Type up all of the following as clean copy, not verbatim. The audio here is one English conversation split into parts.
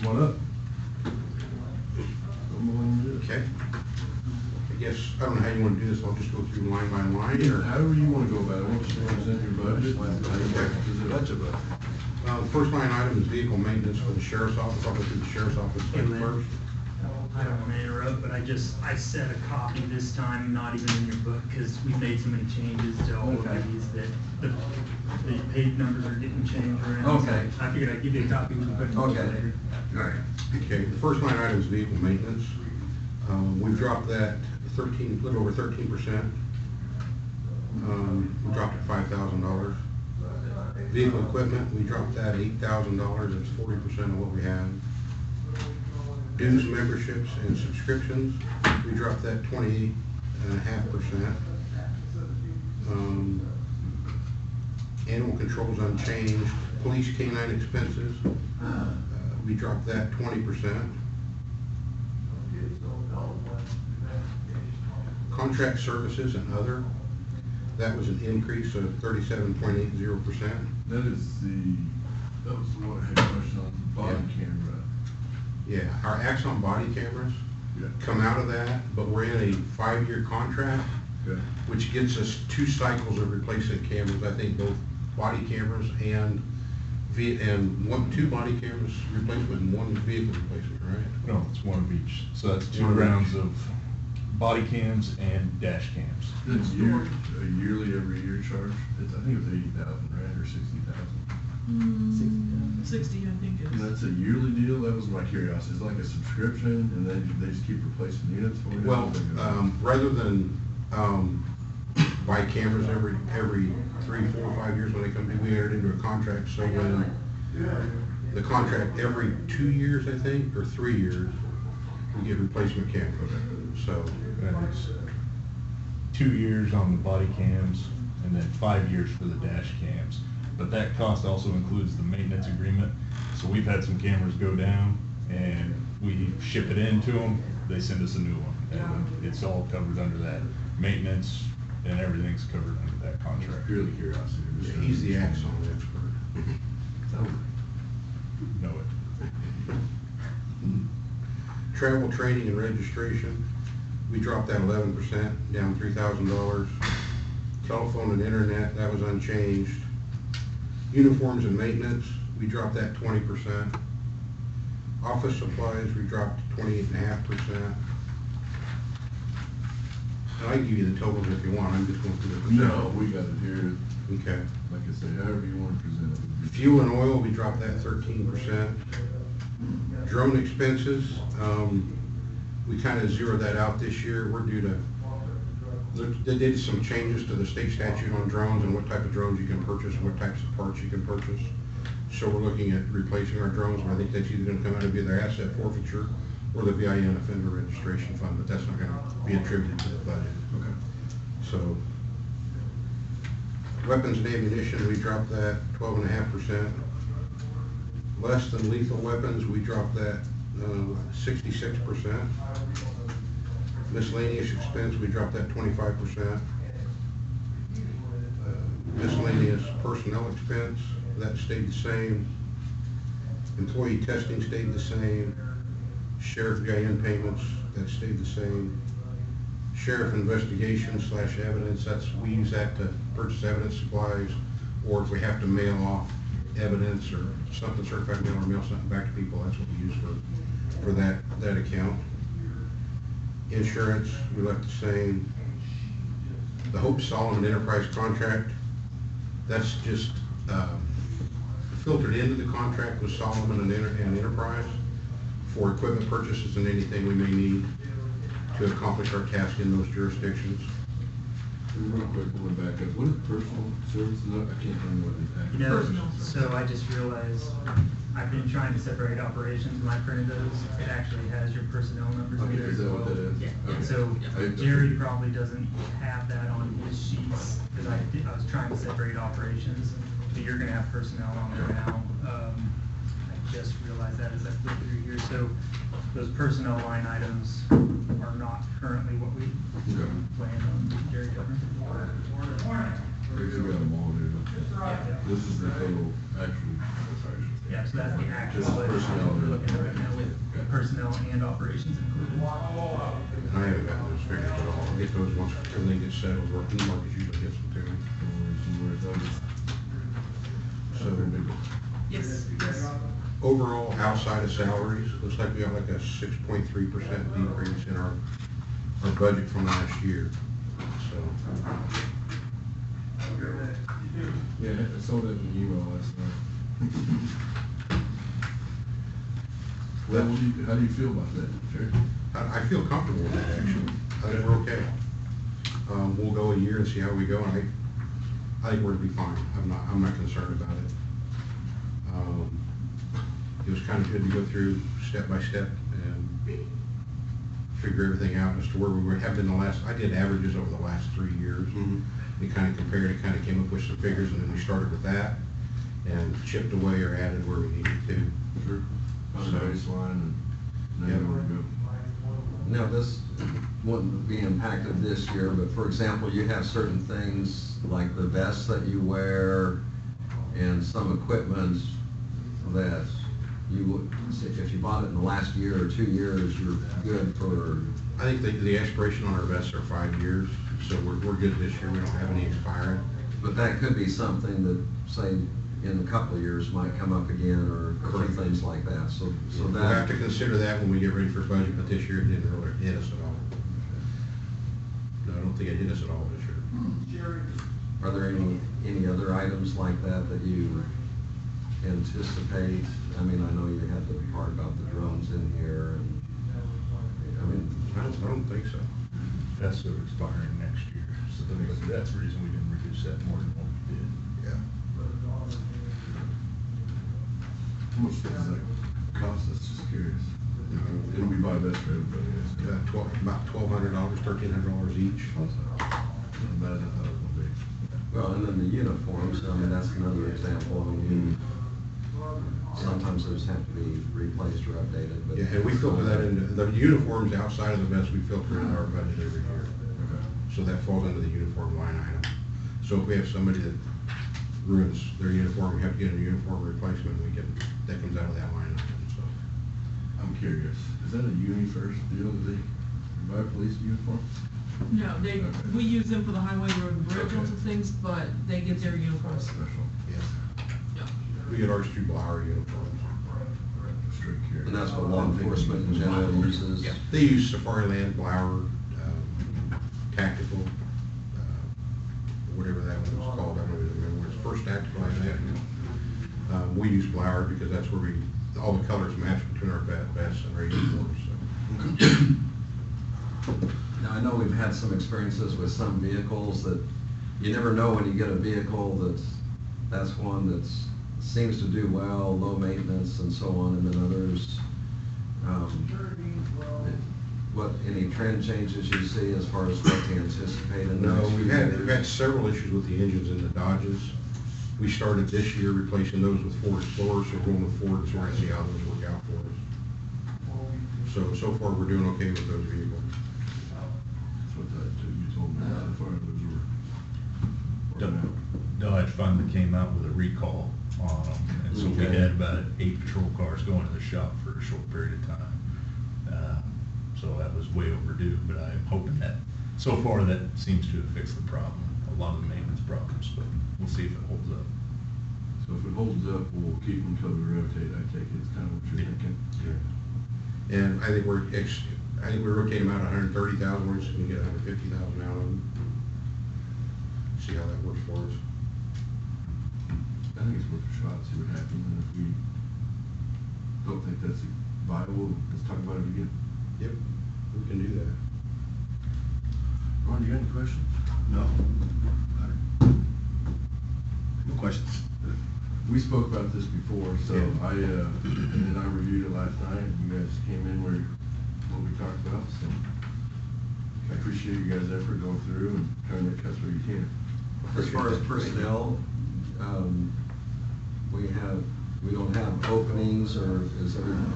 Come on up. Okay. I guess, I don't know how you want to do this, I'll just go through line by line, Yeah, or? however you want to go about it. I want you to present your budget. Okay. The first line item is vehicle maintenance for the sheriff's office. I'll go through the sheriff's office Hey, Lynn. first. I don't want to interrupt, but I set a copy this time, not even in your book, because we made so many changes to all Okay. of these that the page numbers are getting changed around. So Okay. I figured I'd give you a copy, we can put it in Okay. later. All right. Okay, the first line item is vehicle maintenance. We've dropped that a little over 13%. We dropped it $5,000. Vehicle equipment, we dropped that $8,000. That's 40% of what we have. Dues, memberships, and subscriptions, we dropped that 28.5%. Animal controls unchanged. Police canine expenses, we dropped that 20%. Contract services and other, that was an increase of 37.80%. That was the one I had a question on, body camera. Yeah, our Axon body cameras Yeah. come out of that, but we're in a 5-year contract, Okay. which gets us 2 cycles of replacing cameras. I think both body cameras and 2 body cameras replacement and 1 vehicle replacement, right? No, it's one of each. So that's 2 One of rounds each. of body cams and dash cams. That's a yearly, every year charge. I think it was 80,000, right, or 60,000. 60, I think And that's a yearly deal. That was my curiosity. It's like a subscription, and then they just keep replacing units for you. Well, rather than buy cameras every 3, 4, 5 years when they come in, we entered into a contract, so when the contract every 2 years, I think, or 3 years, we get replacement cameras. So, And it's 2 years on the body cams and then 5 years for the dash cams. But that cost also includes the maintenance agreement. So we've had some cameras go down and we ship it in to them, they send us a new one. And it's all covered under that. Maintenance and everything's covered under that contract. Purely curiosity. he's the Axon expert. Know it. Travel, training, and registration, we dropped that 11%, down $3,000. Telephone and internet, that was unchanged. Uniforms and maintenance, we dropped that 20%. Office supplies, we dropped 28.5%. And I can give you the totals if you want, I'm just going through the percentages. No, we got it here. Okay. Like I said, however you want to present it. Fuel and oil, we dropped that 13%. Drone expenses, we kind of zeroed that out this year. We're due to, they did some changes to the state statute on drones and what type of drones you can purchase, and what types of parts you can purchase. So we're looking at replacing our drones, and I think that's either going to come out of either asset forfeiture or the VIN offender registration fund, but that's not going to be attributed to the budget. Okay. So, weapons and ammunition, we dropped that 12.5%. Less than lethal weapons, we dropped that 66%. Miscellaneous expense, we dropped that 25%. Miscellaneous personnel expense, that stayed the same. Employee testing stayed the same. Sheriff VIN payments, that stayed the same. Sheriff investigation / evidence, we use that to purchase evidence supplies, or if we have to mail off evidence or something, certified mail, or mail something back to people, that's what we use for that account. Insurance, we left the same. The Hope Solomon Enterprise contract, that's just filtered into the contract with Solomon and Enterprise for equipment purchases and anything we may need to accomplish our task in those jurisdictions. Real quick, we'll back up. What is personal services? I can't remember what the You know, Personal. so I just realized, I've been trying to separate operations. When I printed those, it actually has your personnel numbers in Okay, there is as that well. what that is? Yeah, Okay. so I- Jerry probably doesn't have that on his sheets, because I was trying to separate operations, but you're gonna have personnel on there now. I just realized that as I flipped through here, so those personnel line items are not currently what we Okay. planned on, Jerry, covered. We got them all here. This is the total actual. Yeah, so that's the actual Just budget personnel. we're looking at right now with personnel and operations included. And I haven't gotten those figures at all. I'll get those once everything gets settled, or Marcus usually gets them to me. So, Yes, yes. overall, outside of salaries, looks like we got like a 6.3% decrease in our budget from last year. So, Yeah, I saw that in the email last night. Well, how do you feel about that, Jerry? I feel comfortable with that, actually. I think we're okay. We'll go a year and see how we go, and I think we're gonna be fine. I'm not concerned about it. It was kind of good to go through step by step and figure everything out as to where we have been I did averages over the last 3 years. We kind of compared it, kind of came up with some figures, and then we started with that and chipped away or added where we needed to. Sure. On the baseline and Yeah. then where to go. Now, this wouldn't be impacted this year, but for example, you have certain things like the vests that you wear and some equipment that you would, if you bought it in the last year or 2 years, you're good for, I think the expiration on our vests are 5 years, so we're good this year. We don't have any expiring. but that could be something that, say, in a couple of years might come up again or Correct. things like that, so We'll that. have to consider that when we get ready for budget, but this year it didn't really hit us at all. No, I don't think it hit us at all this year. Are there any other items like that that you anticipate? I mean, I know you had the part about the drones in here, and, I mean, I don't think so. That's sort of expiring next year, so that's the reason we didn't reduce that more than what we did. Yeah. How much does that cost us, just curious? And we buy best for everybody, yes. About $1,200, $1,300 each. Not bad, I thought it would be. well, and then the uniforms, I mean, that's another example. I mean, sometimes those have to be replaced or updated, but. Yeah, and we filter that into, the uniforms outside of the vest, we filter into our budget every year. So that falls under the uniform line item. So if we have somebody that ruins their uniform, we have to get a uniform replacement, that comes out of that line item, so. I'm curious, is that a uni-first deal, do they buy a police uniform? No, Okay. we use them for the highway, road, and bridge Okay. ones and things, but they get their uniforms. Special, Yeah. Yeah. We get ours through Blower uniforms. straight care. And that's what law enforcement in general uses. Yeah. They use Safari-Land, Blower, Tactical, whatever that one was called, I don't even remember. It's First Tactical, I think. We use Blower because that's where all the colors match between our vests and our uniforms, so. Now, I know we've had some experiences with some vehicles that you never know when you get a vehicle that's one that seems to do well, low maintenance and so on, and then others. Any trend changes you see as far as what to anticipate in the No, next few we've years? had several issues with the engines in the Dodges. We started this year replacing those with Ford Explorers, so we're going with Ford, so we're gonna see how those work out for us. So far, we're doing okay with those vehicles. That's what you told me, so far those were. Dodge finally came out with a recall on them, and so we Okay. had about 8 patrol cars going to the shop for a short period of time. So that was way overdue, but I'm hoping that, so far, that seems to have fixed the problem, a lot of the maintenance problems, but we'll see if it holds up. So if it holds up, we'll keep them until we rotate, I take it, it's kind of what you're thinking? And I think we rotate them out 130,000, we're just gonna get 150,000 out of them. See how that works for us. I think it's worth a shot, see what happens, and if we don't think that's viable, let's talk about it again. Yep, we can do that. Ron, you got any questions? No. No questions. We spoke about this before, so Yeah. and then I reviewed it last night, and you guys came in where, what we talked about, so. I appreciate you guys' effort going through and trying to cuts where you can. As far as personnel, we don't have openings, or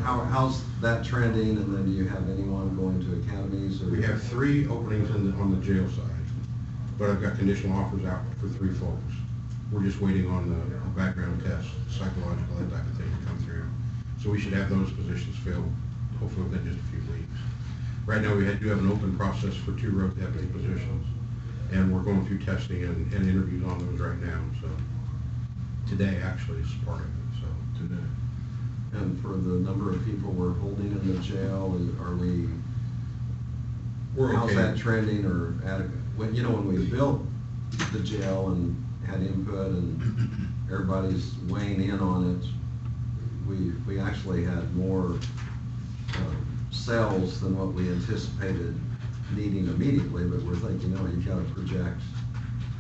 how's that trending, and then do you have anyone going to academies, or? We have 3 openings on the jail side, but I've got conditional offers out for 3 folks. We're just waiting on the background test, psychological, that type of thing to come through. So we should have those positions filled, hopefully within just a few weeks. Right now, we do have an open process for 2 road deputy positions, and we're going through testing and interviews on those right now, so. Today, actually, is part of it, so. Today. And for the number of people we're holding in the jail, are we, We're how's okay. that trending or adequate? When, you know, when we built the jail and had input and everybody's weighing in on it, we actually had more cells than what we anticipated needing immediately, but we're thinking, no, you've got to project.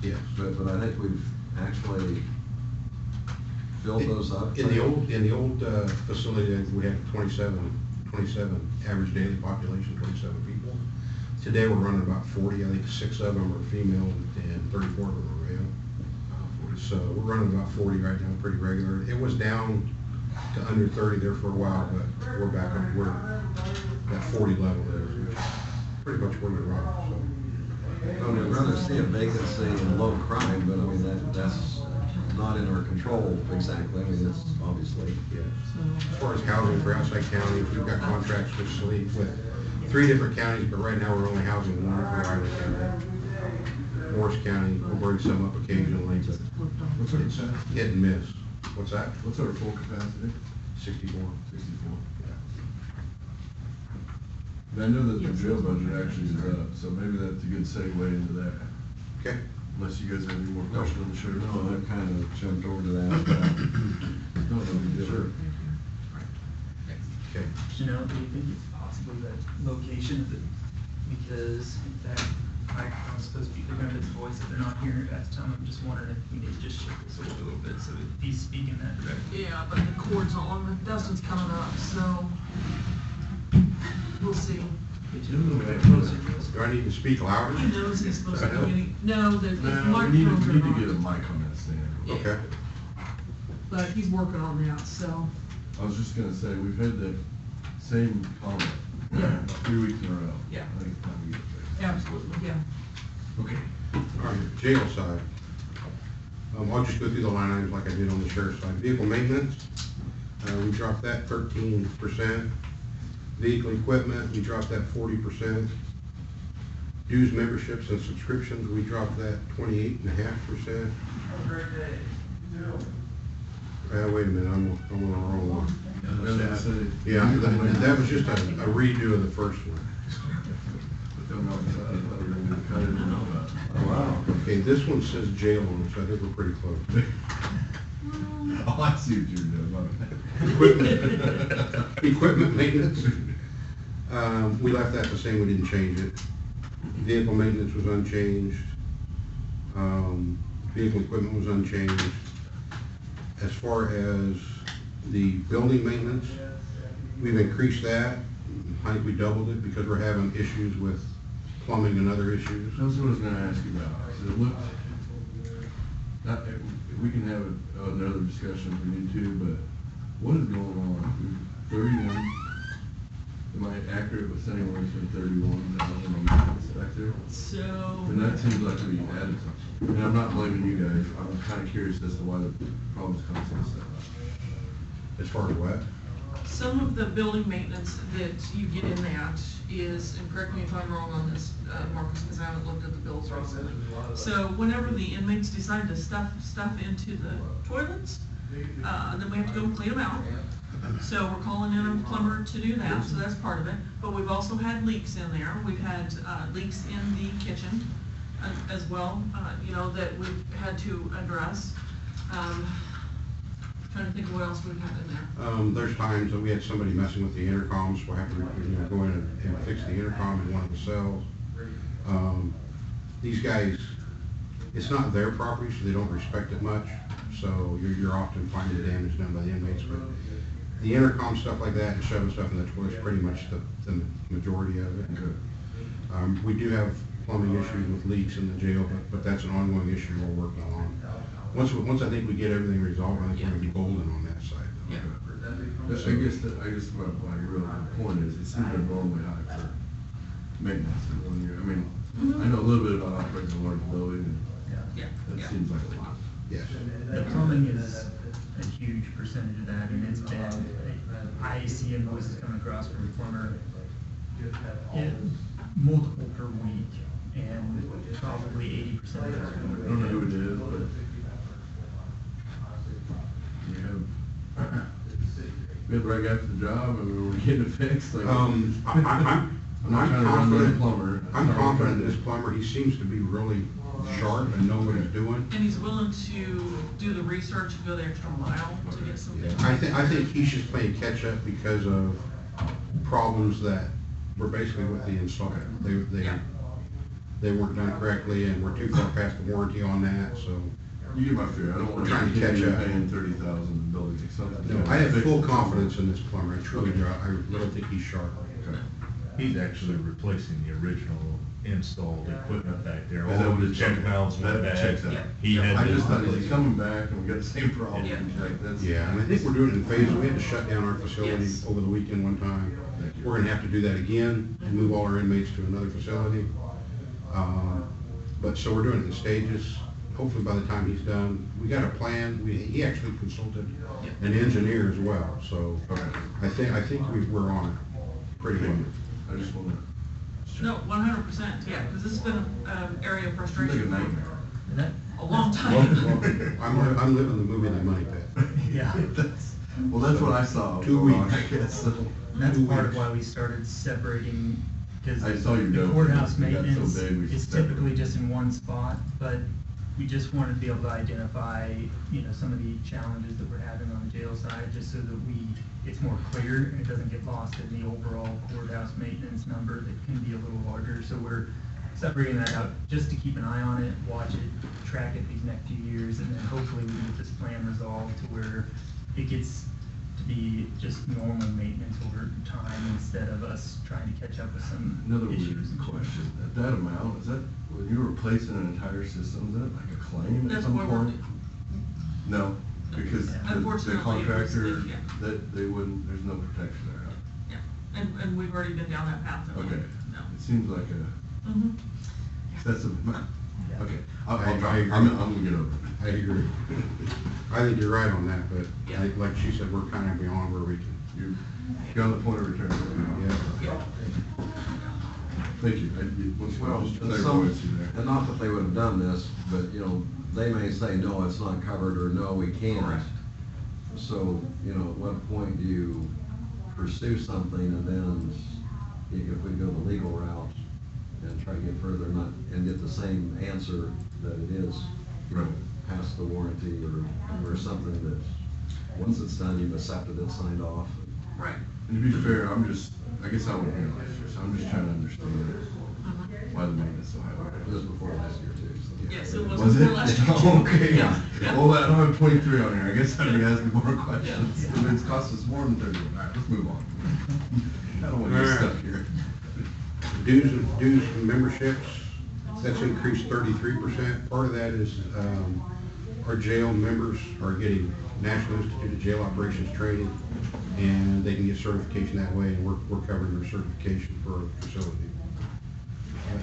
Yes. But I think we've actually filled those up. In the old facility, we had 27 average daily population, 27 people. Today, we're running about 40. I think 6 of them are female and 34 of them are male. So we're running about 40 right now, pretty regular. It was down to under 30 there for a while, but we're back up. We're at 40 level there. Pretty much where we're at. I would rather see a vacancy and low crime, but I mean, that's not in our control exactly. I mean, it's obviously. Yeah. As far as housing for outside counties, we've got contracts with SLEEP with 3 different counties, but right now we're only housing 1 for Riley County. Morris County, we'll bring some up occasionally, but What's our percent? hit and miss. What's that? What's our full capacity? 64. 64. Yeah. And I know that the Yes. jail budget actually is up, so maybe that's a good segue into that. Okay. Unless you guys have any more questions, sure. No, I kind of jumped over to that. No, no, we did. Sure. Okay. Janelle, do you think it's possibly that location of it? Because that microphone's supposed to be picking up its voice if they're not hearing it at the time. I'm just wondering if we need to just shift this a little bit so that he's speaking that directly. Yeah, but the cord's on, Dustin's coming up, so we'll see. Get you a little bit closer to us. Do I need to speak louder? He knows he's supposed to Does that be help? getting, no, the No, we need microphones to are get a not. mic on that stand. Okay. But he's working on that, so. I was just gonna say, we've had the same comment Yeah. 3 weeks in a row. Yeah. I think it's time to get it fixed. Absolutely, yeah. Okay. All right, jail side. I'll just go through the line items like I did on the sheriff's side. Vehicle maintenance, we dropped that 13%. Vehicle equipment, we dropped that 40%. Dues, memberships, and subscriptions, we dropped that 28.5%. Wait a minute, I'm on the wrong one. I was gonna say. Yeah, that was just a redo of the first one. But then I thought we were gonna cut it and all that. Oh, wow. Okay, this one says jail on it, so I think we're pretty close. Oh, I see what you're doing. Equipment maintenance, we left that the same, we didn't change it. Vehicle maintenance was unchanged. Vehicle equipment was unchanged. As far as the building maintenance, we've increased that. I think we doubled it because we're having issues with plumbing and other issues. That's what I was gonna ask you about. So it looked, we can have another discussion if we need to, but what is going on? 31, am I accurate with saying we're from 31,000 on the inspector? So. And that seems like we added something. And I'm not blaming you guys, I'm kind of curious as to why the problem's constantly set up. As far as what? Some of the building maintenance that you get in that is, and correct me if I'm wrong on this, Marcus, because I haven't looked at the bills recently. So whenever the inmates decide to stuff into the toilets, then we have to go clean them out. So we're calling in a plumber to do that, so that's part of it. But we've also had leaks in there. We've had leaks in the kitchen as well, you know, that we've had to address. Trying to think of what else we've had in there. There's times that we had somebody messing with the intercoms, we'll have to, go in and fix the intercom in one of the cells. These guys, it's not their property, so they don't respect it much, so you're often finding the damage done by the inmates, but the intercom, stuff like that, and shoving stuff in the toilet is pretty much the majority of it. Good. We do have plumbing issues with leaks in the jail, but that's an ongoing issue we're working on. Once I think we get everything resolved, I think we're gonna be golden on that side. Yeah. I guess my real point is, it seems abnormally high for maintenance in 1 year. I mean, I know a little bit about operating a large building, and Yeah, that yeah. seems like a lot. Yes. The plumbing is a huge percentage of that, and it's been, I see invoices coming across from a plumber, multiple per week, and probably 80% of those. I don't know who it is, but we have the right guy for the job, I mean, we're getting it fixed, like. I'm not trying to run the confident, plumber. I'm confident in this plumber, he seems to be really sharp and know what he's doing. And he's willing to do the research and go the extra mile to get something. I think he's just playing catch up because of problems that were basically with the install. Yeah. They weren't done correctly and we're too far past the warranty on that, so. You get my fear, I don't want We're trying to to catch up. paying $30,000 and building something. No, I have full confidence in this plumber, I truly do, I really think he's sharp. Okay. He's actually replacing the original installed equipment back there. Is that All what the it's check called? valves went That back. checks out. Yeah. He had I to just thought, is replace he it. coming back and we got the same problem? Yeah. Like, that's. Yeah, and I think we're doing it in phases, we had to shut down our facility Yes. over the weekend one time. Thank you. We're gonna have to do that again and move all our inmates to another facility. But, so we're doing it in stages. Hopefully by the time he's done, we got a plan. He actually consulted an engineer as well, so Okay. I think we're on it pretty well. I just wanna. No, 100%, yeah, because this has been an area of It's like a frustration nightmare. And that, a long time. I'm living the movie The Money Pit. Yeah. Well, that's what I saw. 2 going on, weeks. I guess, so. that's 2 part of weeks. why we started separating, because I saw your the note. courthouse You got so maintenance big, we is separated. typically just in one spot, but we just wanted to be able to identify, some of the challenges that we're having on the jail side, just so that it's more clear and it doesn't get lost in the overall courthouse maintenance number that can be a little larger. So we're separating that out just to keep an eye on it, watch it, track it these next few years, and then hopefully we get this plan resolved to where it gets to be just normal maintenance over time instead of us trying to catch up with some Another weird issues. question, at that amount, is that, when you're replacing an entire system, is that like a claim at That's some why we're- point? No, because the Unfortunately, it was- contractor, yeah. that they wouldn't, there's no protection there, huh? Yeah, and we've already been down that path. and Okay, no. it seems like a Mhm. excessive amount. Yeah. Okay, I I'm agree. gonna get over it. I agree. I think you're right on that, but Yeah. like she said, we're kind of beyond where we can. You're on the point of return. Yeah. Thank you. Once you Well, just and clarified you there. and not that they would have done this, but, they may say, no, it's not covered, or no, we can't. Correct. So, at what point do you pursue something and then, if we go the legal route and try to get further, and get the same answer that it is Right. past the warranty, or something that, once it's done, you've accepted it, signed off. Right. And to be fair, I guess I would be last year, so I'm just trying to understand why the maintenance is so high. It was before last year too, so. Yes, it was Was before it? last year. Oh, okay. Yeah, yeah. Well, I don't have 23 on here, I guess I'd be asking more questions. If it's cost us more than 30, all right, let's move on. I don't want to get stuck here. Dues and memberships, that's increased 33%. Part of that is, our jail members are getting National Institute of Jail Operations training, and they can get certification that way, and we're covering their certification for our facility.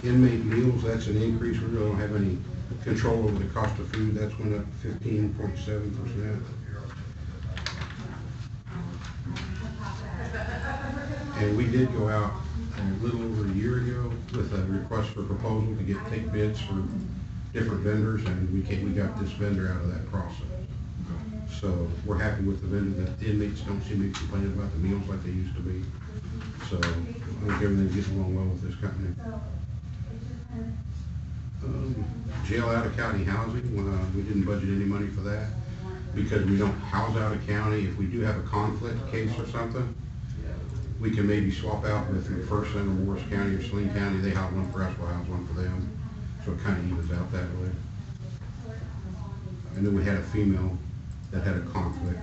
Inmate meals, that's an increase, we really don't have any control over the cost of food, that's went up 15.7%. And we did go out a little over a year ago with a request for proposal to take bids for different vendors, and we got this vendor out of that process. So we're happy with the vendor, that the inmates don't seem to be complaining about the meals like they used to be. So I think everything's getting along well with this company. Jail out of county housing, we didn't budget any money for that because we don't house out of county. If we do have a conflict case or something, we can maybe swap out with McPherson or Morris County or Saline County. They house one for us, we'll house one for them. So it kind of evens out that way. And then we had a female that had a conflict,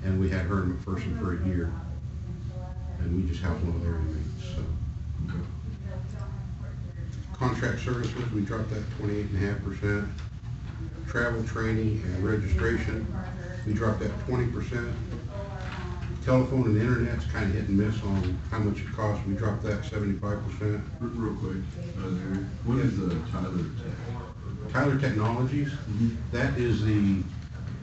and we had her in McPherson for a year. And we just housed one of their inmates, so. Contract services, we dropped that 28.5%. Travel, training, and registration, we dropped that 20%. Telephone and internet's kind of hit and miss on how much it costs. We dropped that 75%. Real quick, what is the Tyler tech? Tyler Technologies, that is the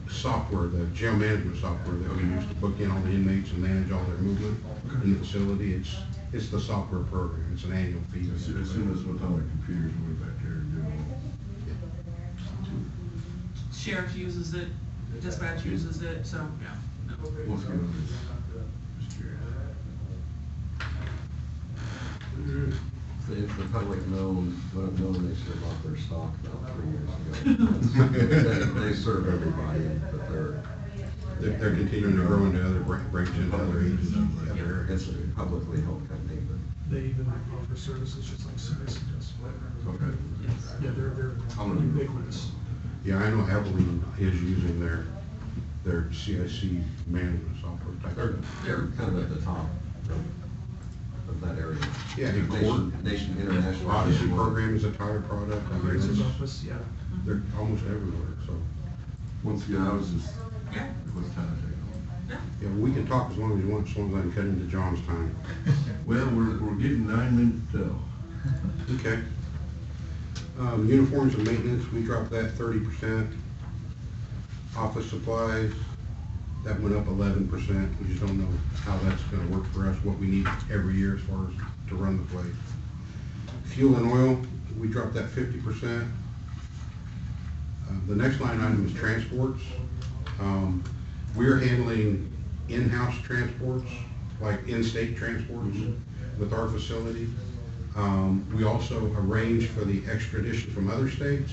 software, the jail management software that we use to book in all the inmates and manage all their movement in the facility. It's the software program. It's an annual fee. As soon as what's on the computers, we're back there and do Sheriff uses it, dispatch uses it, so, yeah. no. all. What's going on? Just curious. If the public would have known, they should have bought their stock about 3 years ago. They serve everybody, but They're continuing to grow into other branches, into other agencies, other areas. it's a publicly held company, but. They even offer services just like CIC does. Okay. Yeah, they're I'm gonna- ubiquitous. Yeah, I know Abilene is using their CIC management software type. They're kind of at the top of that area. Yeah, in court. Nation International. Odyssey program is a Tyler product. I mean, Grace's it's- office, yeah. they're almost everywhere, so. Once again, I was just, Yeah, what's time to take yeah. Yeah, we can talk as long as you want, as long as I can cut into John's time. Well, we're getting 9 minutes till. Okay. Uniforms and maintenance, we dropped that 30%. Office supplies, that went up 11%. We just don't know how that's gonna work for us, what we need every year as far as to run the place. Fuel and oil, we dropped that 50%. The next line item is transports. We're handling in-house transports, like in-state transports with our facility. We also arrange for the extradition from other states,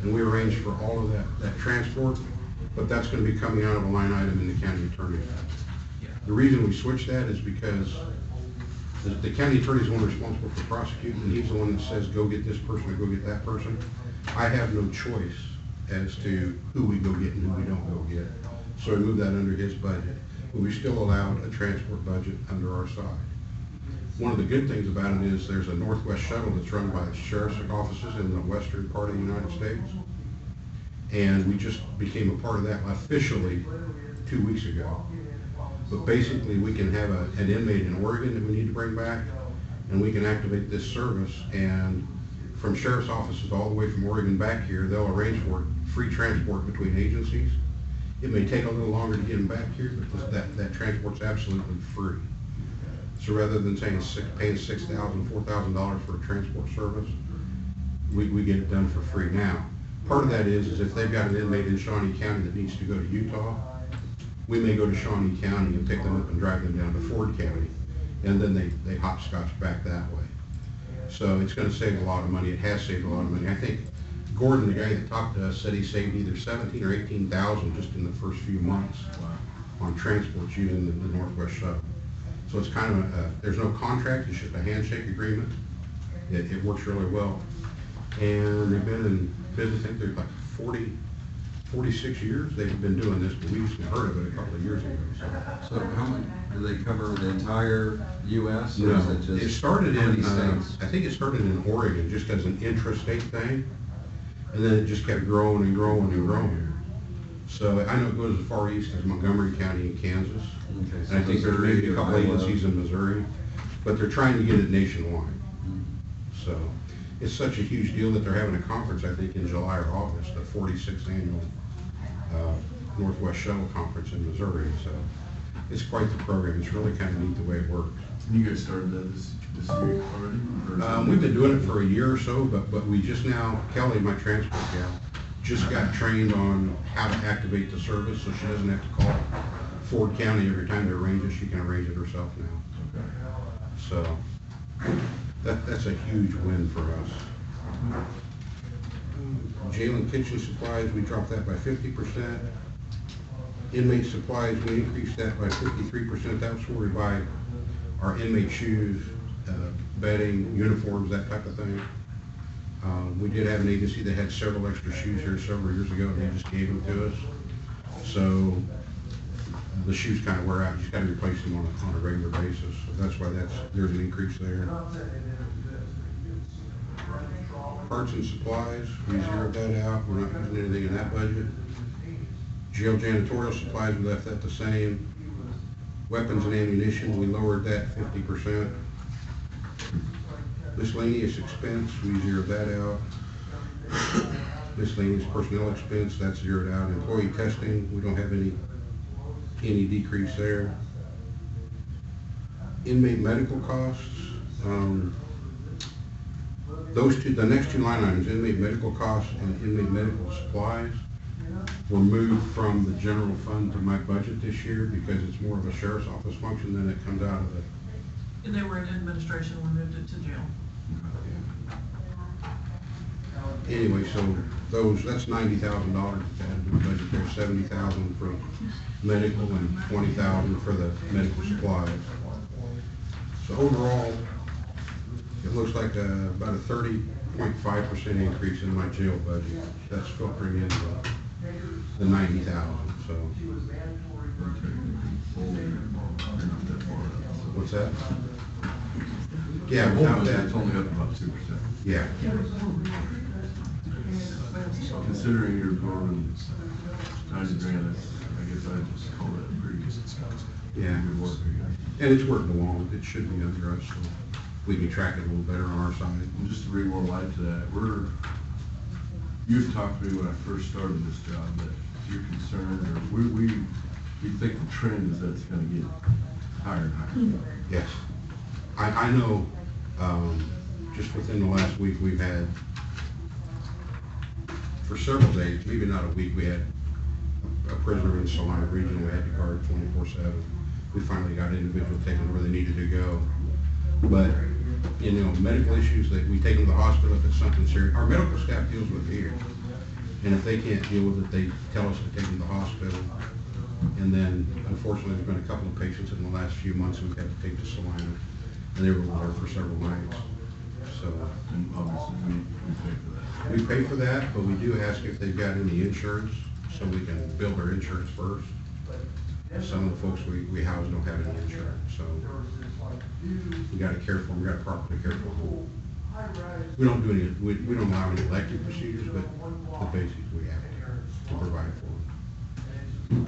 and we arrange for all of that transport, but that's gonna be coming out of a line item in the county attorney. The reason we switched that is because the county attorney is the one responsible for prosecuting, and he's the one that says, go get this person or go get that person. I have no choice as to who we go get and who we don't go get. So we moved that under his budget, but we still allowed a transport budget under our side. One of the good things about it is there's a Northwest shuttle that's run by the sheriff's offices in the western part of the United States. And we just became a part of that officially 2 weeks ago. But basically, we can have an inmate in Oregon that we need to bring back, and we can activate this service, and from sheriff's offices all the way from Oregon back here, they'll arrange for free transport between agencies. It may take a little longer to get them back here, but that transport's absolutely free. So rather than paying $6,000, $4,000 for a transport service, we get it done for free. Now, part of that is if they've got an inmate in Shawnee County that needs to go to Utah, we may go to Shawnee County and pick them up and drive them down to Ford County, and then they hopscotch back that way. So it's gonna save a lot of money. It has saved a lot of money. I think Gordon, the guy that talked to us, said he saved either 17 or 18,000 just in the first few months on transports using the Northwest shuttle. So it's kind of there's no contract, it's just a handshake agreement. It works really well. And they've been in business, I think they're like 46 years they've been doing this, but we just heard of it a couple of years ago. So how many, do they cover the entire US? Or No, is it just? it started how many in, states? I think it started in Oregon, just as an intrastate thing, and then it just kept growing and growing and growing. So I know it goes as far east as Montgomery County in Kansas, Okay, so and I think there's maybe a Missouri or couple Iowa. agencies in Missouri, but they're trying to get it nationwide. Mhm. So it's such a huge deal that they're having a conference, I think, in July or August, the 46th annual Northwest Shuttle Conference in Missouri. So it's quite the program. It's really kind of neat the way it works. And you guys started that this year already? or- We've been doing it for a year or so, but we just now, Kelly, my transport gal, just got trained on how to activate the service, so she doesn't have to call Ford County every time to arrange it. She can arrange it herself now. Okay. So that's a huge win for us. Jail and kitchen supplies, we dropped that by 50%. Inmate supplies, we increased that by 53%. That's where we buy our inmate shoes, bedding, uniforms, that type of thing. We did have an agency that had several extra shoes here several years ago, and they just gave them to us. So the shoes kind of wear out. You just got to replace them on a regular basis. So that's why there's an increase there. Parts and supplies, we zeroed that out. We're not using anything in that budget. Jail janitorial supplies, we left that the same. Weapons and ammunition, we lowered that 50%. Miscellaneous expense, we zeroed that out. Miscellaneous personnel expense, that's zeroed out. Employee testing, we don't have any decrease there. Inmate medical costs, those two, the next two line items, inmate medical costs and inmate medical supplies, were moved from the general fund to my budget this year because it's more of a sheriff's office function than it comes out of the. And they were in administration, we moved it to jail. Anyway, so those, that's $90,000 added to the budget there, $70,000 for medical and $20,000 for the medical supplies. So overall, it looks like about a 30.5% increase in my jail budget. That's filtering in the 90,000, so. What's that? Yeah, without that. It's only up about 2%. Yeah. Considering you're going 90 grand, I guess I'd just call that pretty Yeah. good work, I guess. And it's working along. It should be under us, so we can track it a little better on our side. And just to bring more light to that, you've talked to me when I first started this job, that you're concerned, or we think the trend is that it's gonna get higher and higher. Yes. I know, just within the last week, we've had, for several days, maybe not a week, we had a prisoner in Salina Region we had to guard 24/7. We finally got an individual taken where they needed to go. But, you know, medical issues, that we take them to the hospital if it's something serious. Our medical staff deals with it here. And if they can't deal with it, they tell us to take them to the hospital. And then, unfortunately, there's been a couple of patients in the last few months we've had to take to Salina, and they were there for several nights. So, And obviously, we pay for that. we pay for that, but we do ask if they've got any insurance, so we can bill their insurance first. Some of the folks we house don't have any insurance, so we gotta care for them, we gotta properly care for them. We don't do any, we don't allow any elective procedures, but the basics we have to provide for them.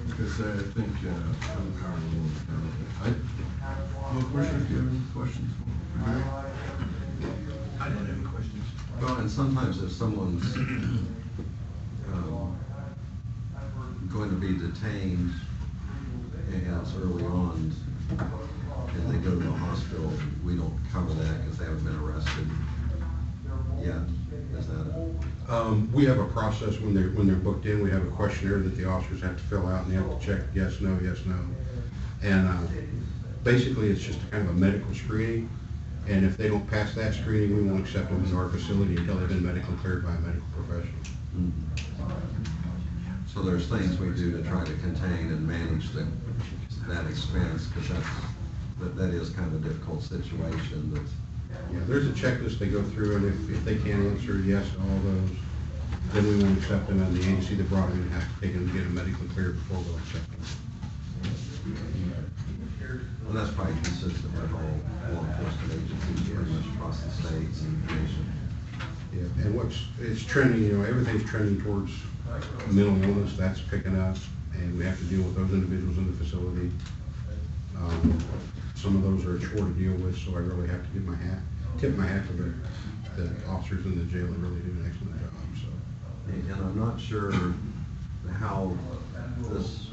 Like I say, I think, I'm powerful. Well, Commissioner, do you have any questions for Barry? I don't have any questions. Well, and sometimes if someone's going to be detained and it's early on, and they go to the hospital, we don't cover that because they haven't been arrested yet. Is that it? We have a process when they're booked in. We have a questionnaire that the officers have to fill out, and they have to check yes, no, yes, no. And basically, it's just a kind of a medical screening. And if they don't pass that screening, we won't accept them into our facility until they've been medically cleared by a medical professional. So there's things we do to try to contain and manage that expense, because that is kind of a difficult situation. Yeah, there's a checklist they go through, and if they can't answer yes to all those, then we won't accept them, and the agency that brought them in has to take them to get them medically cleared before we'll accept them. Well, that's probably consistent with all law enforcement agencies pretty much across the states and the nation. Yeah, and it's trending, you know, everything's trending towards mental illness, that's picking up, and we have to deal with those individuals in the facility. Some of those are a chore to deal with, so I really have to tip my hat to the officers in the jail that really do an excellent job, so. And I'm not sure how this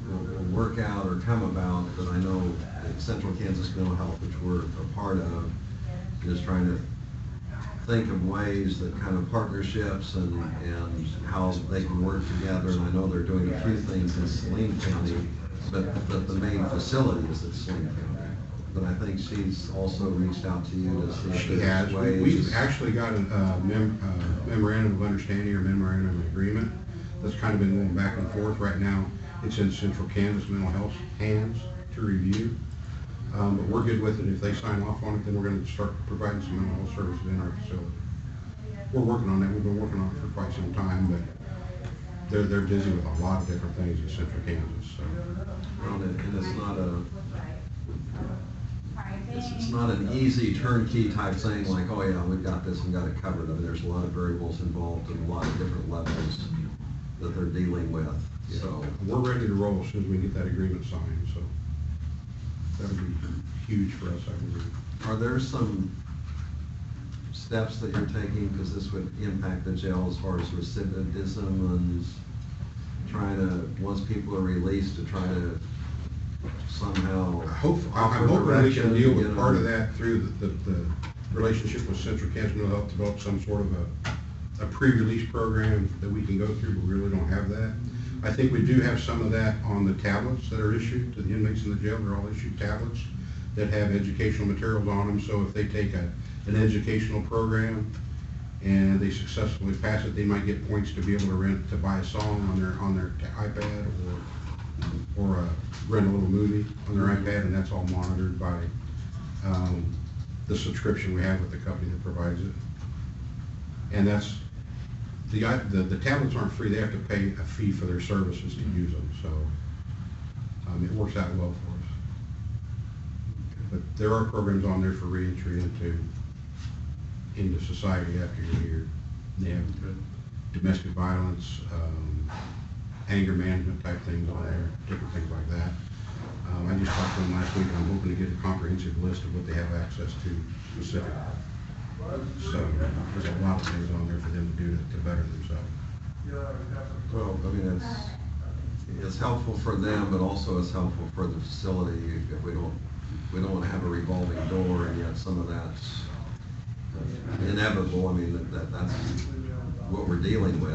will work out or come about, but I know that Central Kansas Mental Health, which we're a part of, is trying to think of ways that kind of partnerships and how they can work together. And I know they're doing a few things in Saline County, but the main facility is at Saline County. But I think she's also reached out to you to see if She there's has, ways. we've actually got a memorandum of understanding or memorandum of agreement that's kind of been going back and forth. Right now, it's in Central Kansas Mental Health's hands to review. But we're good with it. If they sign off on it, then we're going to start providing some mental health services in our facility. We're working on that. We've been working on it for quite some time, but they're busy with a lot of different things in Central Kansas, so. Well, and it's not an easy turnkey type thing like, oh yeah, we've got this and got it covered. I mean, there's a lot of variables involved and a lot of different levels that they're dealing with, so. We're ready to roll as soon as we get that agreement signed, so. That would be huge for us, I believe. Are there some steps that you're taking? Because this would impact the jail as far as recidivism and trying to, once people are released, to try to somehow I'm offer hoping we direction, can deal you with know. part of that through the relationship with Central Kansas Mental Health, develop some sort of a pre-release program that we can go through, but we really don't have that. I think we do have some of that on the tablets that are issued to the inmates in the jail. They're all issued tablets that have educational materials on them, so if they take an educational program and they successfully pass it, they might get points to be able to buy a song on their iPad or rent a little movie on their iPad, and that's all monitored by the subscription we have with the company that provides it. And that's, the tablets aren't free, they have to pay a fee for their services to use them, so it works out well for us. But there are programs on there for reentry into society after you're here. They have domestic violence, anger management type things on there, different things like that. I just talked to them last week, and I'm hoping to get a comprehensive list of what they have access to specifically. So there's a lot of things on there for them to do to better themselves. Well, I mean, it's helpful for them, but also it's helpful for the facility if we don't want to have a revolving door, and yet some of that's inevitable. I mean, that's what we're dealing with.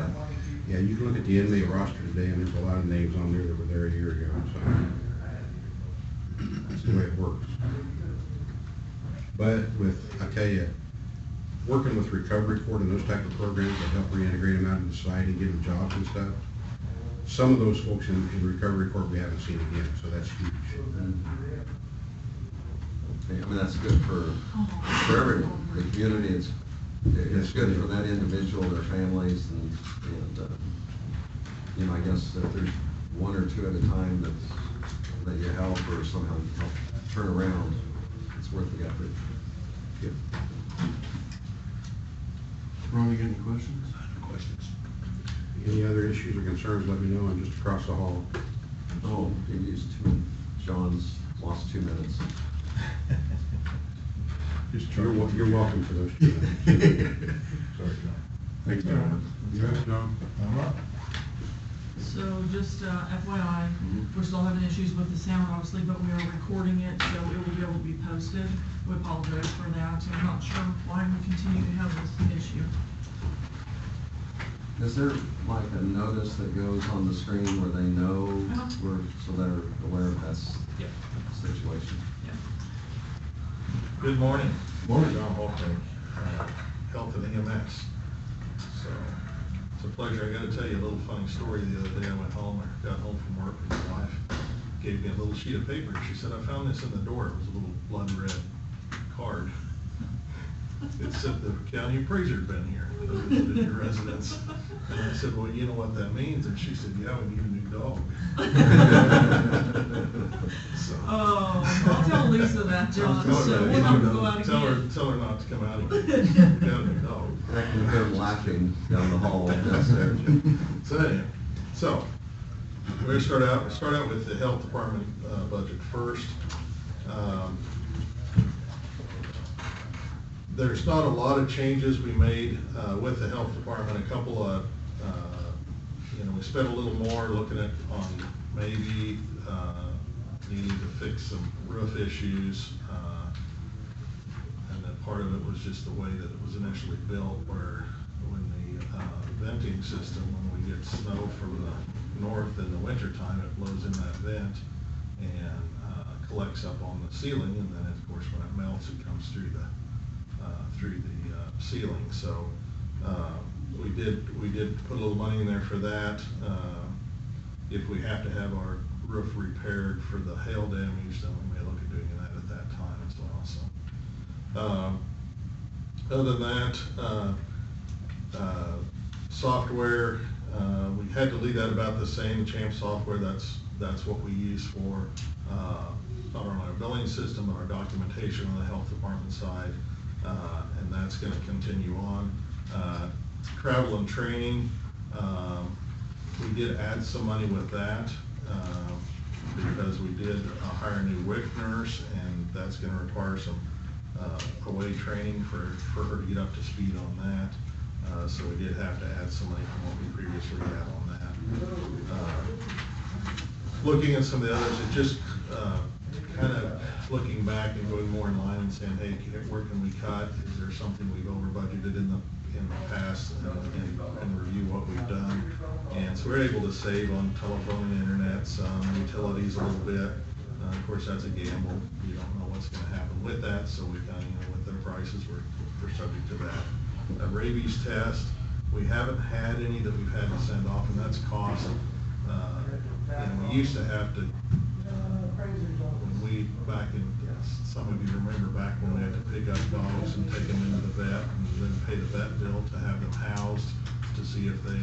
Yeah, you can look at the inmate roster today, and there's a lot of names on there that were there a year ago, so that's the way it works. But I tell you, working with Recovery Court and those type of programs that help reintegrate them out into society and give them jobs and stuff, some of those folks in Recovery Court we haven't seen again, so that's huge. I mean, that's good for everyone, the community. It's good for that individual, their families, and you know, I guess if there's one or two at a time that you help or somehow help turn around, it's worth the effort. Yeah. Ron, you got any questions? No questions. Any other issues or concerns, let me know. I'm just across the hall. Oh, you used John's lost 2 minutes. You're welcome for those 2 minutes. Sorry, John. Thanks, John. Yes, John? I'm up. So just FYI, we're still having issues with the sound, obviously, but we are recording it, so it will be able to be posted. We apologize for that. I'm not sure why we continue to have this issue. Is there like a notice that goes on the screen where they know, so they're aware of that Yep. situation? Yep. Good morning. Morning. John Holcraig, Health and EMS. So, it's a pleasure. I gotta tell you a little funny story. The other day I went home, I got home from work, and my wife gave me a little sheet of paper. She said, I found this in the door. It was a little blood red card. It said the county appraiser had been here, visited your residence. And I said, well, you know what that means? And she said, yeah, we need a new dog. So- Oh, I'll tell Lisa that, John, Tell her so that. we'll have to go out Tell again. her not to come out again. We got a new dog. I can hear them laughing down the hall downstairs. So anyway, we're gonna start out with the health department budget first. There's not a lot of changes we made with the health department. A couple of, we spent a little more looking at on maybe needing to fix some roof issues. And then part of it was just the way that it was initially built, where when the venting system, when we get snow from the north in the wintertime, it blows in that vent and collects up on the ceiling, and then of course when it melts, it comes through the ceiling. So we did put a little money in there for that. If we have to have our roof repaired for the hail damage, then we may look at doing that at that time as well. So other than that, software, we had to leave that about the same. Champ software, that's what we use for not only our billing system, but our documentation on the health department side. And that's going to continue on. Travel and training, we did add some money with that because we did hire a new WIC nurse, and that's going to require some away training for her to get up to speed on that. So we did have to add some money from what we previously had on that. Looking at some of the others, it just kind of looking back and going more in line and saying, hey, where can we cut? Is there something we've over budgeted in the past, and review what we've done. And so we're able to save on telephone and internet, some utilities a little bit. Of course, that's a gamble. You don't know what's gonna happen with that, so we kind of, with their prices, we're subject to that. A rabies test, we haven't had any that we've had to send off, and that's cost. And we used to have to, when we, back in, some of you remember back when we had to pick up dogs and take them into the vet, and then pay the vet bill to have them housed to see if they,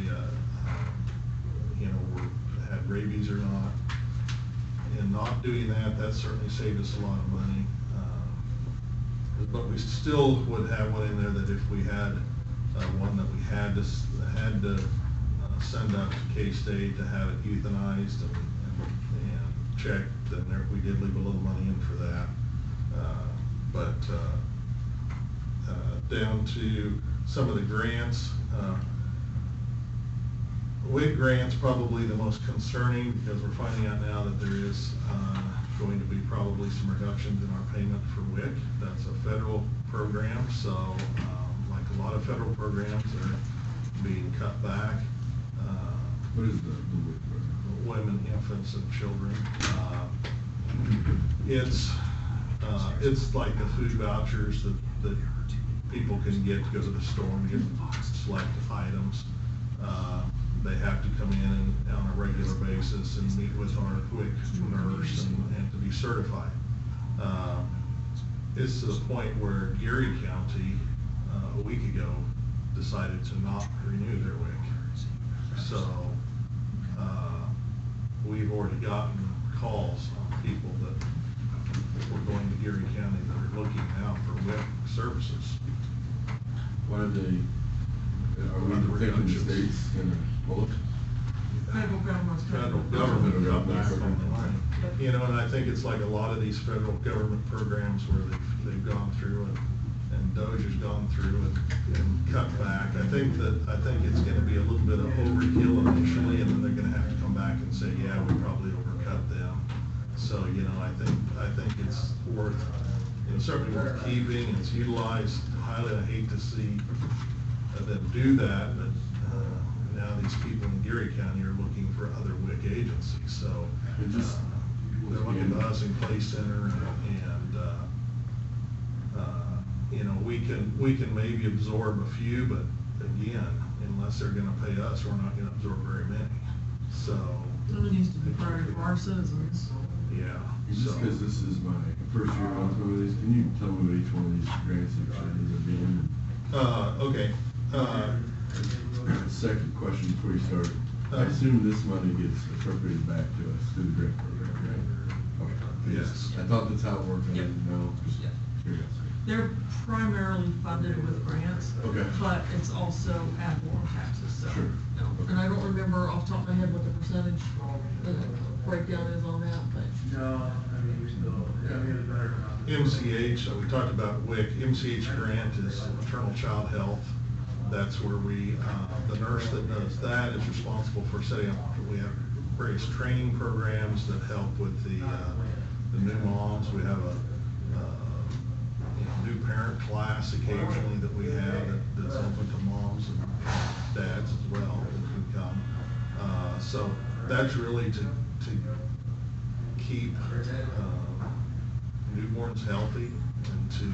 had rabies or not. And not doing that, that certainly saved us a lot of money. But we still would have one in there that if we had one that we had to send up to K-State to have it euthanized and checked, then there, we did leave a little money in for that. Down to some of the grants, WIC grants probably the most concerning, because we're finding out now that there is going to be probably some reductions in our payment for WIC. That's a federal program, so like a lot of federal programs are being cut back. What is the WIC program? Women, infants, and children. It's like the food vouchers that people can get to go to the store and get select items. They have to come in and on a regular basis and meet with our WIC nurse and to be certified. It's to the point where Geary County, a week ago, decided to not renew their WIC. So, we've already gotten calls on people that were going to Geary County that are looking now for WIC services. Why are they, are we thinking the state's gonna pull it? Federal government's. Federal government got back on the line. You know, and I think it's like a lot of these federal government programs where they've gone through and DOJ has gone through and cut back. I think it's gonna be a little bit of overkill initially, and then they're gonna have to come back and say, yeah, we probably overcut them. So, I think it's worth, certainly worth keeping. It's utilized highly. I hate to see them do that, but now these people in Geary County are looking for other WIC agencies, so they're looking to us in Clay Center, and we can maybe absorb a few, but again, unless they're gonna pay us, we're not gonna absorb very many. So, It needs to be priority for our citizens. yeah. Just So- because this is my first year on some of these, can you tell me what each one of these grants actually ends up being? Okay. Second question before you start. I assume this money gets appropriated back to us through the grant program, right? Okay. Yes. I thought that's how it worked, I Yep. didn't know, just Yep. curious. They're primarily funded with grants. Okay. But it's also ad valorem taxes, so. Sure. No. And I don't remember off the top of my head what the percentage breakdown is on that, but. MCH, so we talked about WIC. MCH grant is maternal child health. That's where the nurse that does that is responsible for setting up, we have various training programs that help with the new moms. We have a new parent class occasionally that we have that's open to moms and dads as well that can come. So that's really to keep newborns healthy and to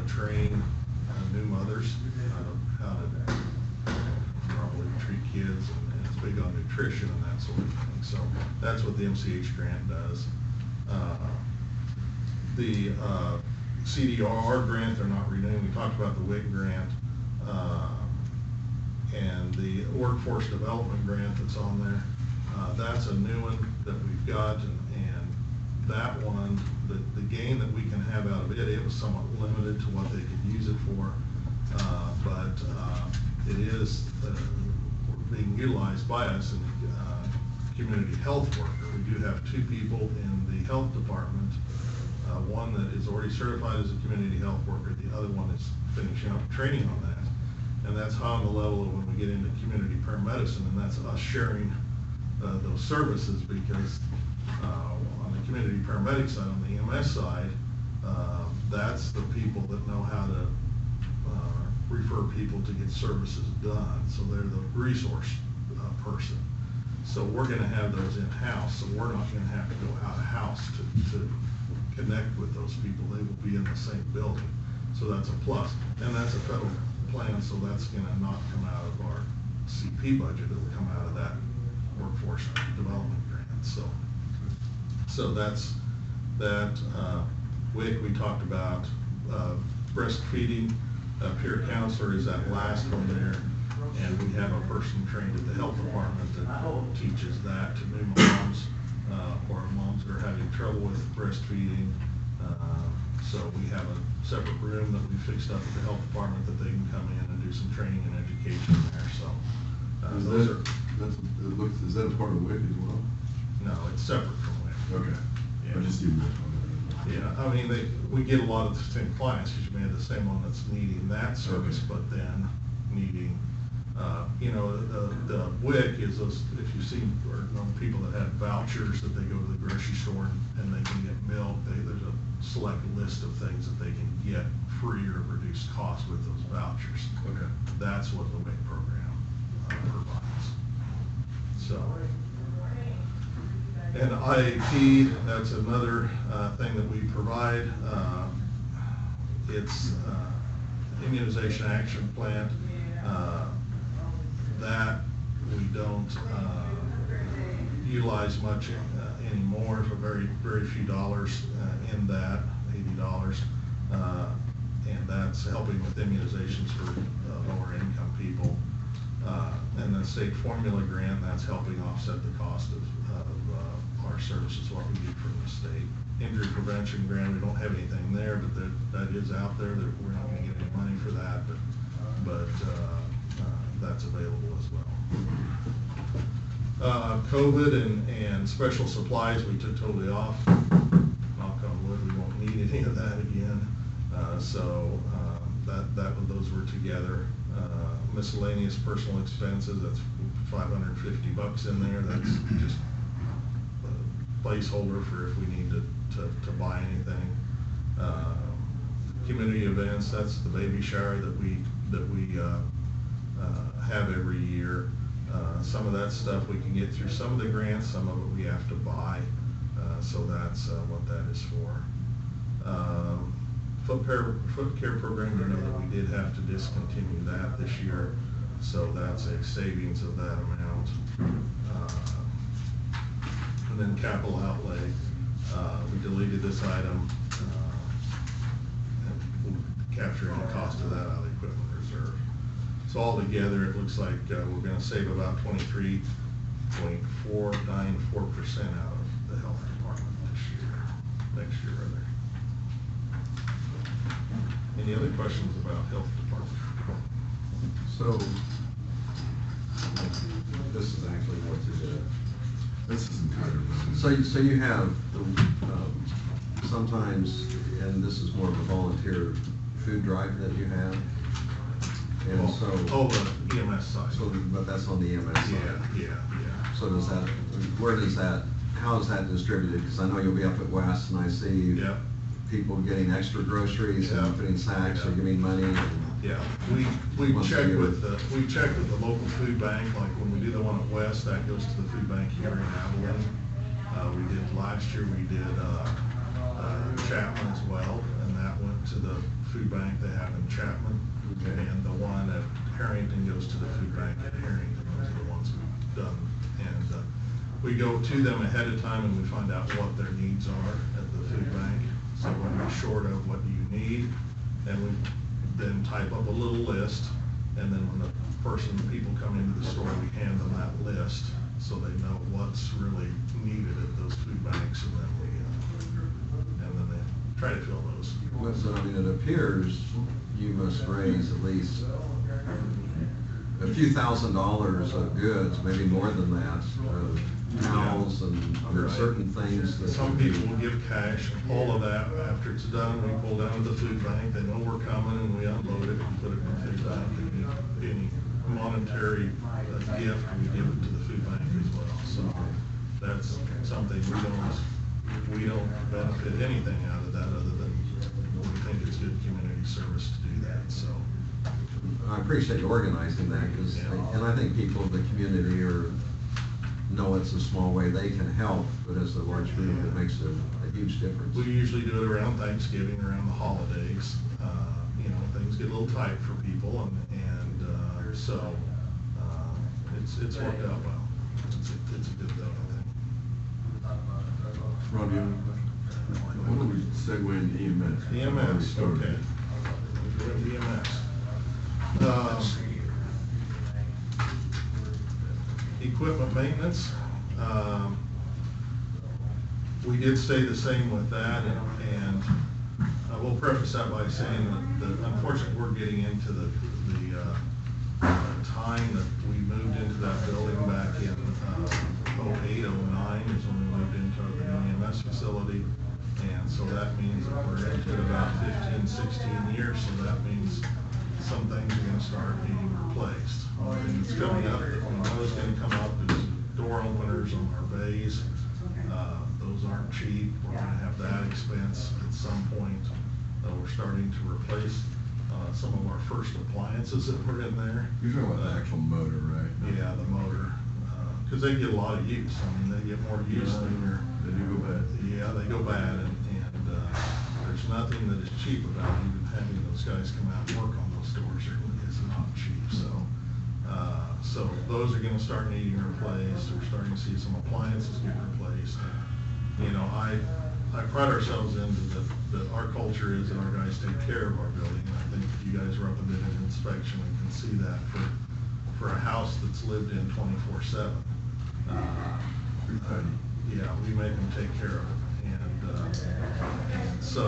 train new mothers how to properly treat kids, and it's big on nutrition and that sort of thing. So that's what the MCH grant does. The CDR grant, they're not renewing. We talked about the WIC grant, and the workforce development grant that's on there. That's a new one that we've got, and that one, the gain that we can have out of it, it was somewhat limited to what they could use it for, but it is being utilized by us in community health worker. We do have 2 people in the health department one that is already certified as a community health worker, the other one is finishing up training on that. And that's on the level of when we get into community paramedicine, and that's us sharing those services, because on the community paramedic side, on the EMS side, that's the people that know how to refer people to get services done. So they're the resource person. So we're gonna have those in-house, so we're not gonna have to go out of house to connect with those people. They will be in the same building. So that's a plus. And that's a federal plan, so that's gonna not come out of our CP budget. It'll come out of that workforce development grant. So that's that. WIC, we talked about breastfeeding. Peer counselor is that last one there. And we have a person trained at the health department that teaches that to new moms, or moms that are having trouble with breastfeeding. So we have a separate room that we fixed up at the health department that they can come in and do some training and education there, so. Is that a part of WIC as well? No, it's separate from WIC. Okay. Yeah. I just didn't know. Yeah, I mean, we get a lot of the same clients, because you may have the same one that's needing that service, Okay. but then needing, the WIC is those, if you've seen or know people that have vouchers that they go to the grocery store and they can get milk, there's a select list of things that they can get free or reduced cost with those vouchers. Okay. That's what the WIC program provides. So. And IAP, that's another thing that we provide. It's immunization action plan. That we don't utilize much anymore, for very few dollars in that, $80. And that's helping with immunizations for lower income people. And the state formula grant, that's helping offset the cost of our services, what we get from the state. Injury prevention grant, we don't have anything there, but that is out there. We're not gonna get any money for that, but that's available as well. COVID and special supplies, we took totally off. Knock on wood, we won't need any of that again. Those were together. Miscellaneous personal expenses, that's $550 in there. That's just a placeholder for if we need to buy anything. Community events, that's the baby shower that we have every year. Some of that stuff we can get through some of the grants, some of it we have to buy. So that's what that is for. Foot care program, you know that we did have to discontinue that this year, so that's a savings of that amount. And then capital outlay, we deleted this item, and we'll capture any cost of that out of the equipment reserve. So altogether, it looks like we're gonna save about 23.494% out of the health department next year rather. Any other questions about health department? So, this is actually what to do. This isn't kind of. So you have, sometimes, and this is more of a volunteer food drive that you have, and so. The EMS side. So, but that's on the EMS side. Yeah. So does that, how is that distributed? Because I know you'll be up at West and I see Yeah. people getting extra groceries Yeah. and putting sacks or Yeah. giving money. And Yeah, we Once a check year. with the local food bank, like when we do the one at West, that goes to the food bank here in Abilene. We did last year, we did Chapman as well, and that went to the food bank they have in Chapman. Okay. And the one at Harrington goes to the food bank at Harrington. Those are the ones we've done. And we go to them ahead of time and we find out what their needs are at the food bank. So when we're short of what do you need, and we then type up a little list, and then when the people come into the store, we hand them that list so they know what's really needed at those food banks, and then they try to fill those. But so, I mean, it appears you must raise at least a few $1,000s of goods, maybe more than that, towels and there are Right. certain things that. Some people will give cash, all of that, after it's done, we pull down to the food bank, they know we're coming, and we unload it and put it in the food bank. And any monetary gift, we give it to the food bank as well, so that's something we don't benefit anything out of that, other than we think it's good community service to do that, so. I appreciate you organizing that, because, and I think people in the community know it's a small way they can help, but as a large group, it makes a huge difference. We usually do it around Thanksgiving, around the holidays. You know, things get a little tight for people, and so it's worked out well. It's a good thing, I think. Ron, do you have any questions? Why don't we segue into EMS? EMS, okay. We're at EMS. Equipment maintenance, we did stay the same with that, and I will preface that by saying that unfortunately, we're getting into the time that we moved into that building back in 08, 09 is when we moved into the new EMS facility. And so that means that we're into it about 15, 16 years, so that means some things are gonna start being replaced. One thing that's coming up that we know is gonna come up is door openers on our bays. Those aren't cheap. We're gonna have that expense at some point. We're starting to replace some of our first appliances that were in there. You're talking about the actual motor, right? Yeah, the motor, because they get a lot of use. I mean, they get more use than your. They do go bad. Yeah, they go bad, and there's nothing that is cheap about even having those guys come out and work on those doors. It really is not cheap, so those are gonna start needing replaced. We're starting to see some appliances get replaced. You know, I pride ourselves in that our culture is that our guys take care of our building. And I think if you guys are up and did an inspection, we can see that for a house that's lived in 24/7. Pretty tidy. Yeah, we make them take care of it, and so,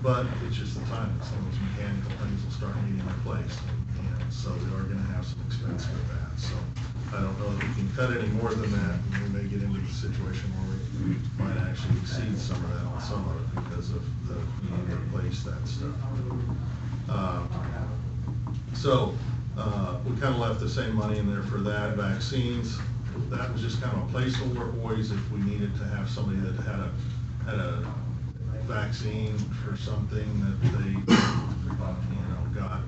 but it's just the time, that some of those mechanical things will start needing replaced, and so we are gonna have some expense with that, so I don't know that we can cut any more than that, and we may get into the situation where we might actually exceed some of that on some of it because of the needing to replace that stuff. We kinda left the same money in there for that. Vaccines, that was just kind of a placeholder, always if we needed to have somebody that had a vaccine for something that they, got,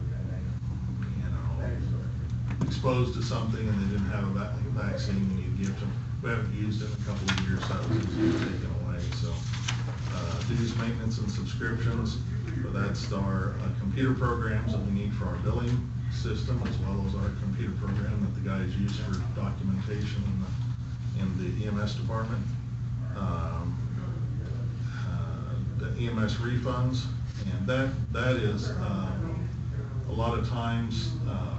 exposed to something and they didn't have a vaccine, we need to give them. We haven't used it in a couple of years, so that was easily taken away, so. Dues, maintenance, and subscriptions, but that's our computer programs that we need for our billing system, as well as our computer program that the guys use for documentation in the EMS department. The EMS refunds, and that is, a lot of times,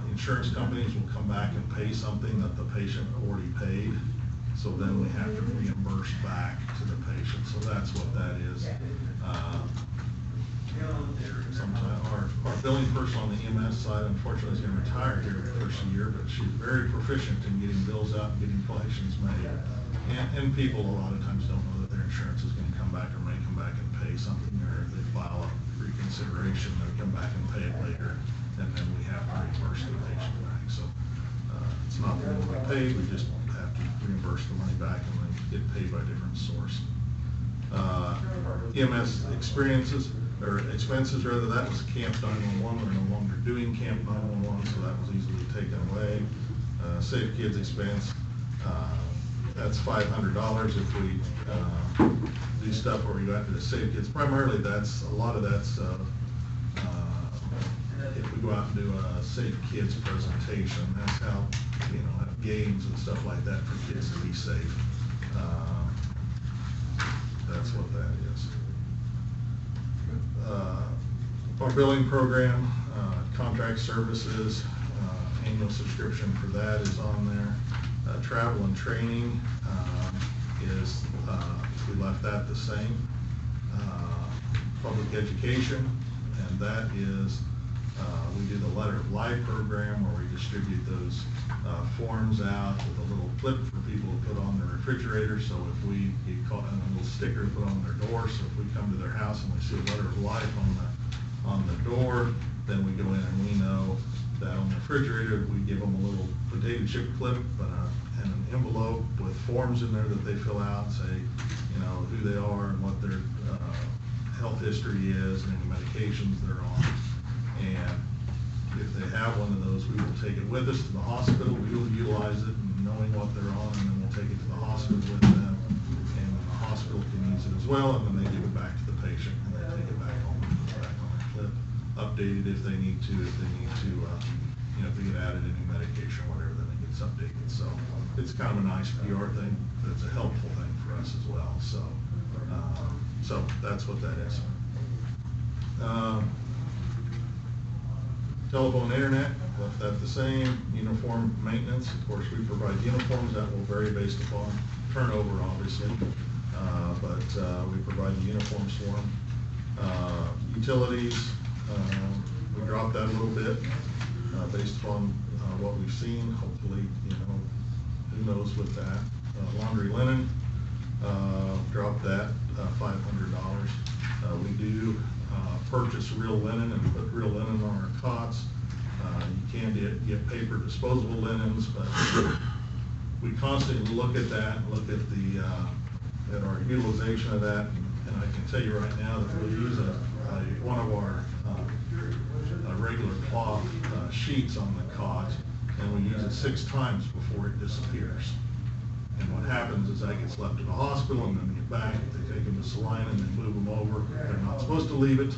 insurance companies will come back and pay something that the patient already paid, so then we have to reimburse back to the patient, so that's what that is. Sometimes our billing person on the EMS side, unfortunately, is gonna retire here the first year, but she's very proficient in getting bills out and getting collections made. And people a lot of times don't know that their insurance is gonna come back or may come back and pay something, or if they file a reconsideration, they'll come back and pay it later, and then we have to reimburse the patient back, so. It's not that we pay, we just have to reimburse the money back and then get paid by a different source. EMS expenses rather, that was Camp 911, we're no longer doing Camp 911, so that was easily taken away. Safe Kids expense, that's $500 if we do stuff where we go after the Safe Kids. Primarily, a lot of that's if we go out and do a Safe Kids presentation, that's how, have games and stuff like that for kids to be safe. That's what that is. Our billing program, contract services, annual subscription for that is on there. Travel and training is, we left that the same. Public education, and that is, we do the Letter of Life program where we distribute those forms out with a little clip for people to put on their refrigerator. So if we get caught, and a little sticker to put on their door, so if we come to their house and we see a Letter of Life on the door, then we go in and we know that on the refrigerator, we give them a little potato chip clip and an envelope with forms in there that they fill out, say, you know, who they are and what their health history is and any medications they're on. And if they have one of those, we will take it with us to the hospital. We will utilize it, knowing what they're on, and then we'll take it to the hospital with them. And then the hospital can use it as well, and then they give it back to the patient, and they take it back home, and put it back on the clip, update it if they need to, you know, if they get added any medication or whatever, then it gets updated. So it's kind of a nice PR thing, but it's a helpful thing for us as well. So that's what that is. Telephone, internet, left that the same. Uniform maintenance, of course, we provide uniforms. That will vary based upon turnover, obviously, but we provide the uniforms for them. Utilities, we dropped that a little bit based upon what we've seen. Hopefully, you know, who knows with that. Laundry, linen, dropped that $500. We do purchase real linen and put real linen on our cots. You can get paper disposable linens, but we constantly look at that, look at at our utilization of that, and I can tell you right now that we'll use one of our regular cloth sheets on the cot, and we use it 6 times before it disappears. And what happens is that gets left at the hospital, and then they get back, they take them to Salina, and they move them over. They're not supposed to leave it,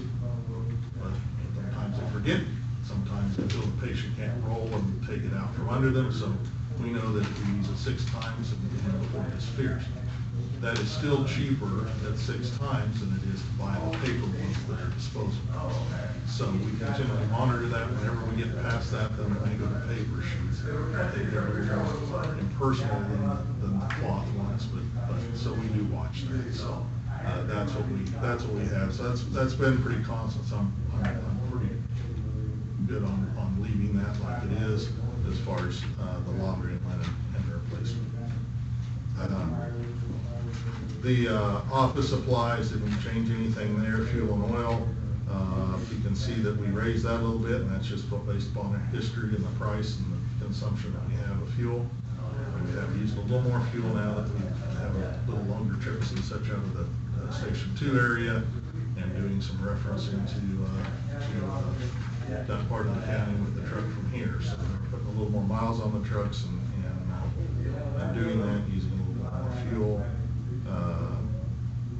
but sometimes they forget. Sometimes they feel the patient can't roll and take it out from under them, so we know that if we use it 6 times and before it disappears. That is still cheaper at 6 times than it is to buy the paper ones that are disposable. So we continually monitor that. Whenever we get past that, then we may go to paper sheets. They're more impersonal than the cloth ones, but so we do watch that. So that's what we have. So that's been pretty constant. So I'm pretty good on leaving that like it is as far as the laundry and linen and their replacement. The office supplies, didn't change anything there. Fuel and oil, you can see that we raised that a little bit, and that's just based upon our history and the price and the consumption that we have of fuel. We have used a little more fuel now that we have a little longer trips and such out of the Station 2 area, and doing some referencing to that part of the county with the truck from here. So we're putting a little more miles on the trucks and doing that, using a little bit more fuel.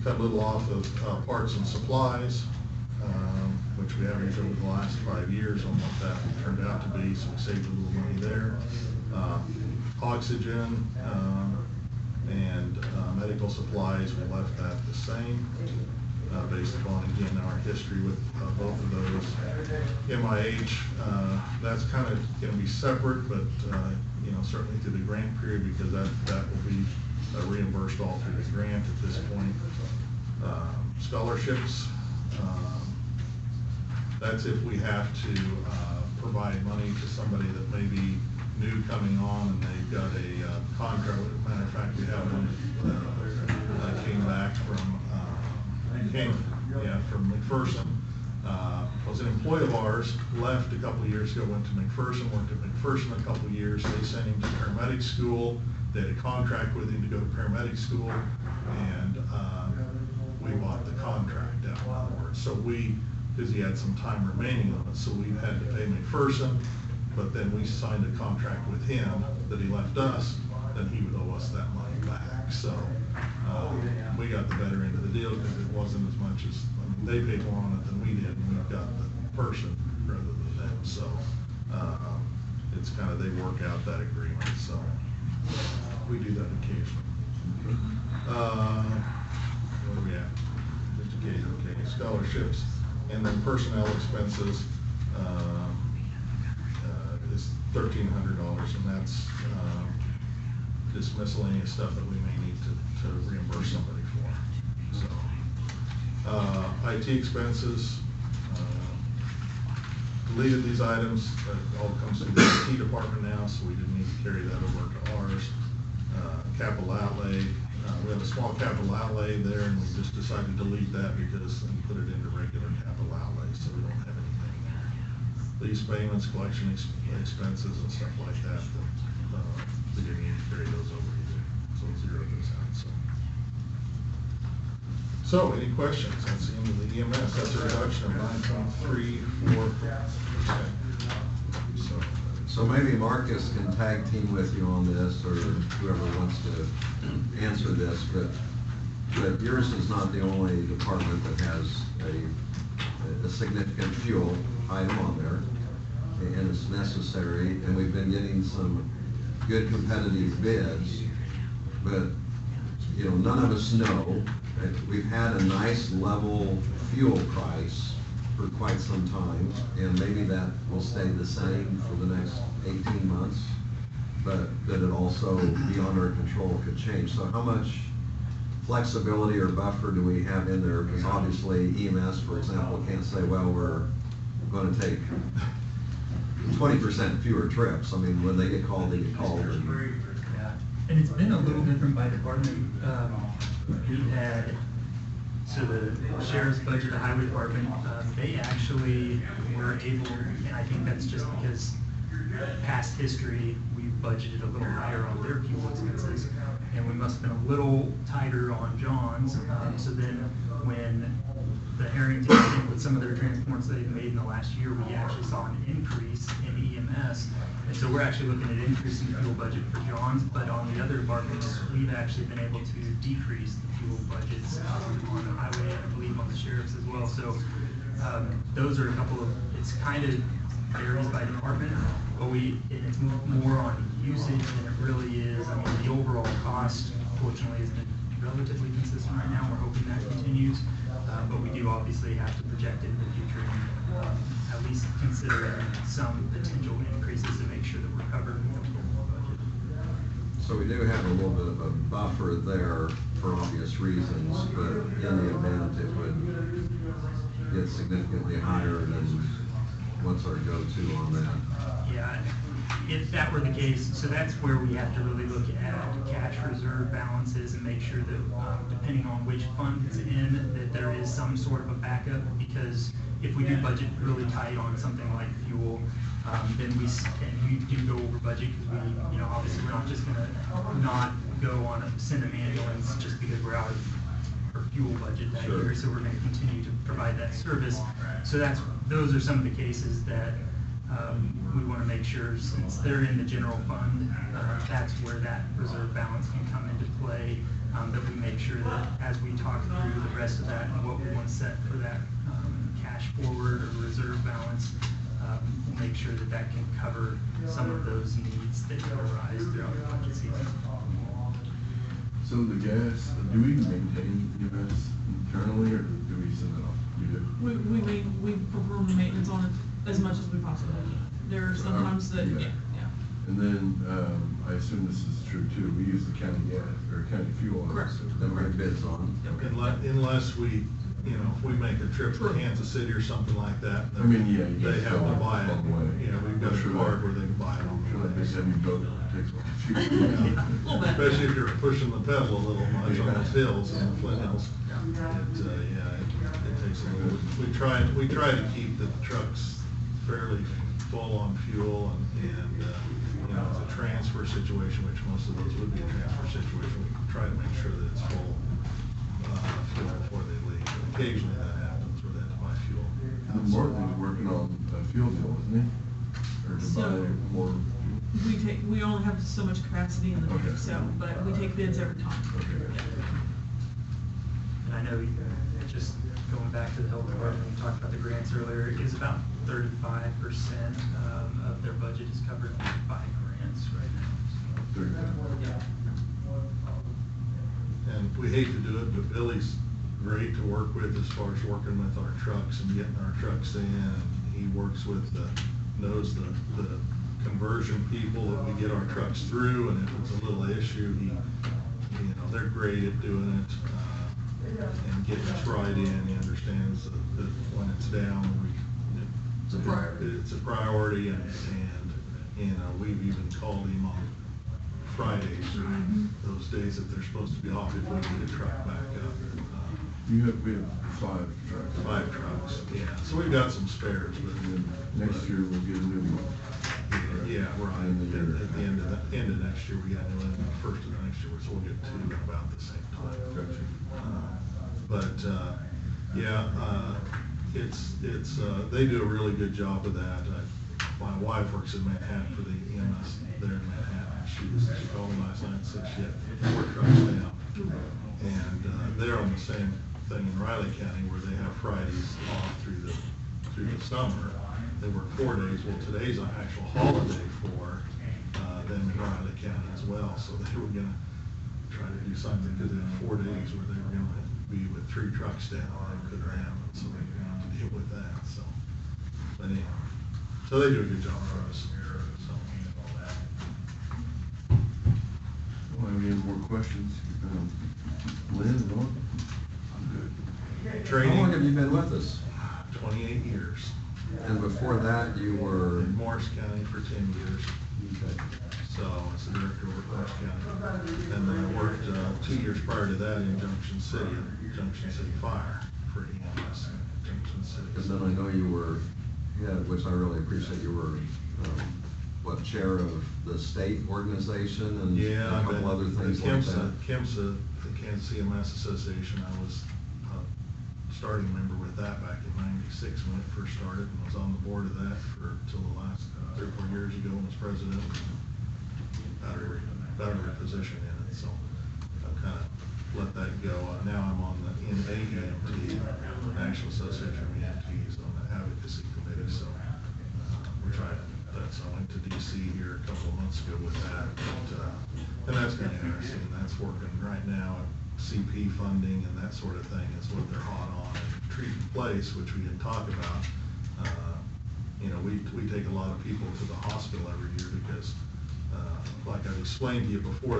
Cut a little off of parts and supplies, which we haven't over the last 5 years on what that turned out to be, so we saved a little money there. Oxygen and medical supplies, we left that the same, based upon, again, our history with both of those. MIH, that's kind of going to be separate, but you know, certainly through the grant period, because that will be reimbursed all through the grant at this point. Scholarships, that's if we have to provide money to somebody that may be new coming on and they've got a contract. Matter of fact, we have one that came back from McPherson. Was an employee of ours, left a couple of years ago, went to McPherson, worked at McPherson a couple of years. They sent him to paramedic school. They had a contract with him to go to paramedic school, and we bought the contract out, in other words. So because he had some time remaining on it, so we had to pay McPherson, but then we signed a contract with him that he left us, then he would owe us that money back. So we got the better end of the deal because it wasn't as much as, they paid more on it than we did, and we got the person rather than them. So it's kind of, they work out that agreement. So we do that occasionally. Where are we at? Just occasionally, okay. Scholarships, and then personnel expenses is $1,300, and that's just miscellaneous stuff that we may need to reimburse somebody for. So IT expenses, deleted these items, it all comes to the IT department now, so we didn't need to carry that over to ours. Capital outlay, we have a small capital outlay there, and we just decided to delete that because, and put it into regular capital outlay, so we don't have anything there. Lease payments, collection expenses and stuff like that, we didn't need to carry those over either, so zero those out, so. So, any questions? That's the end of the EMS. That's a reduction of 9.34%. So maybe Marcus can tag team with you on this, or whoever wants to answer this, but yours is not the only department that has a significant fuel item on there, and it's necessary, and we've been getting some good competitive bids, but, you know, none of us know. We've had a nice level fuel price for quite some time, and maybe that will stay the same for the next 18 months, but that it also beyond our control could change. So how much flexibility or buffer do we have in there? Because obviously EMS, for example, can't say, well, we're going to take 20% fewer trips. I mean, when they get called, they get called. Yeah, and it's been a little different by department. We've had, so the sheriff's budget, the highway department, they actually were able, and I think that's just because past history, we budgeted a little higher on their fuel expenses, and we must have been a little tighter on John's. So then when the Harrington, I think with some of their transports they've made in the last year, we actually saw an increase in EMS. And so we're actually looking at increasing the fuel budget for John's, but on the other departments, we've actually been able to decrease the fuel budgets on the highway, and I believe on the sheriff's as well. So those are a couple of, it's kind of varies by department, but and it's more on usage than it really is. I mean, the overall cost, fortunately, has been relatively consistent right now. We're hoping that continues, but we do obviously have to project it in the future and at least consider some potential increases to make sure that we're covered in the overall budget. So we do have a little bit of a buffer there for obvious reasons, but in the event it would get significantly higher, then what's our go-to on that? Yeah, if that were the case, so that's where we have to really look at cash reserve balances and make sure that, depending on which fund it's in, that there is some sort of a backup, because if we do budget really tight on something like fuel, then we do go over budget, because we, you know, obviously we're not just gonna not go on send an ambulance just because we're out of our fuel budget that Sure. year, so we're gonna continue to provide that service. So those are some of the cases that we want to make sure, since they're in the general fund, that's where that reserve balance can come into play, that we make sure that as we talk through the rest of that and what we want to set for that cash forward or reserve balance, we'll make sure that that can cover some of those needs that could arise throughout the budget season. So the gas, do we maintain EMS internally, or do we send it off? We do. We perform maintenance on it as much as we possibly can. There are sometimes that, yeah. And then, I assume this is true too, we use the county gas, or county fuel. Correct. That we get bids on. Unless we, you know, if we make a trip to Kansas City or something like that, I mean, yeah, you they guys have to go buy it. all the way. You know, we've got I'm a sure card that- where they can buy it on I'm sure the that big heavy boat takes a lot of fuel. A little bit. Especially if you're pushing the pedal a little much on those hills, and the Flint Hills. It takes a little, we try to keep the trucks fairly full on fuel, and you know, it's a transfer situation, which most of those would be a transfer situation. We try to make sure that it's full fuel before they leave. But occasionally that happens where they have to buy fuel. And Martin's working on a fuel deal, isn't he? Or to buy So- more fuel? We only have so much capacity in the tank, Okay. so, but we take bids every time. Okay. And I know, just going back to the health department, we talked about the grants earlier, it is about 35% of their budget is covered by grants right now. Very good. And we hate to do it, but Billy's great to work with as far as working with our trucks and getting our trucks in. And he works with knows the conversion people that we get our trucks through, and if it's a little issue, they're great at doing it, and getting us right in. He understands that when it's down, It's a priority. It's a priority, and, you know, we've even called him on Fridays, or those days that they're supposed to be off, if we need a truck back up. We have 5 trucks. 5 trucks, yeah, so we've got some spares, but And then next year we'll get a new one. yeah, right, End of the year. at the end of next year, we got a new one, the first of the next year, so we'll get 2 at about the same time. Gotcha. It's, they do a really good job of that. My wife works in Manhattan for the EMS there in Manhattan. She called me last night and said she had 4 trucks down. And, they're on the same thing in Riley County where they have Fridays off through the summer. They work 4 days. Well, today's an actual holiday for, them in Riley County as well. So they were gonna try to do something, because they had 4 days where they were gonna be with 3 trucks down, and it couldn't happen, so they were gonna have to deal with that, so. But anyhow, so they do a good job for us, so. Well, any more questions? Lynn, Norm? I'm good. How long have you Training, been with us? 28 years. And before that, you were, In Morris County for 10 years, okay. so I was the director over Morris County. And then I worked, 2 years prior to that in Junction City Fire for EMS in Junction City. And then I know you were, yeah, which I really appreciate, you were, chair of the state organization and Yeah, a I've couple been, other the things like that. KIMSA, the Kansas City EMS Association, I was a starting member with that back in '96 when it first started, and was on the board of that till the last 3 or 4 years ago, and was president. Better position in it, so I've kind of let that go. Now I'm on the NAEMT, National Association of EMTs, on the advocacy committee, so we're trying, that's, I went to DC here a couple of months ago with that, and that's kind of interesting. That's working right now. CP funding and that sort of thing is what they're hot on. And Treat in Place, which we didn't talk about, you know, we take a lot of people to the hospital every year because, like I've explained to you before,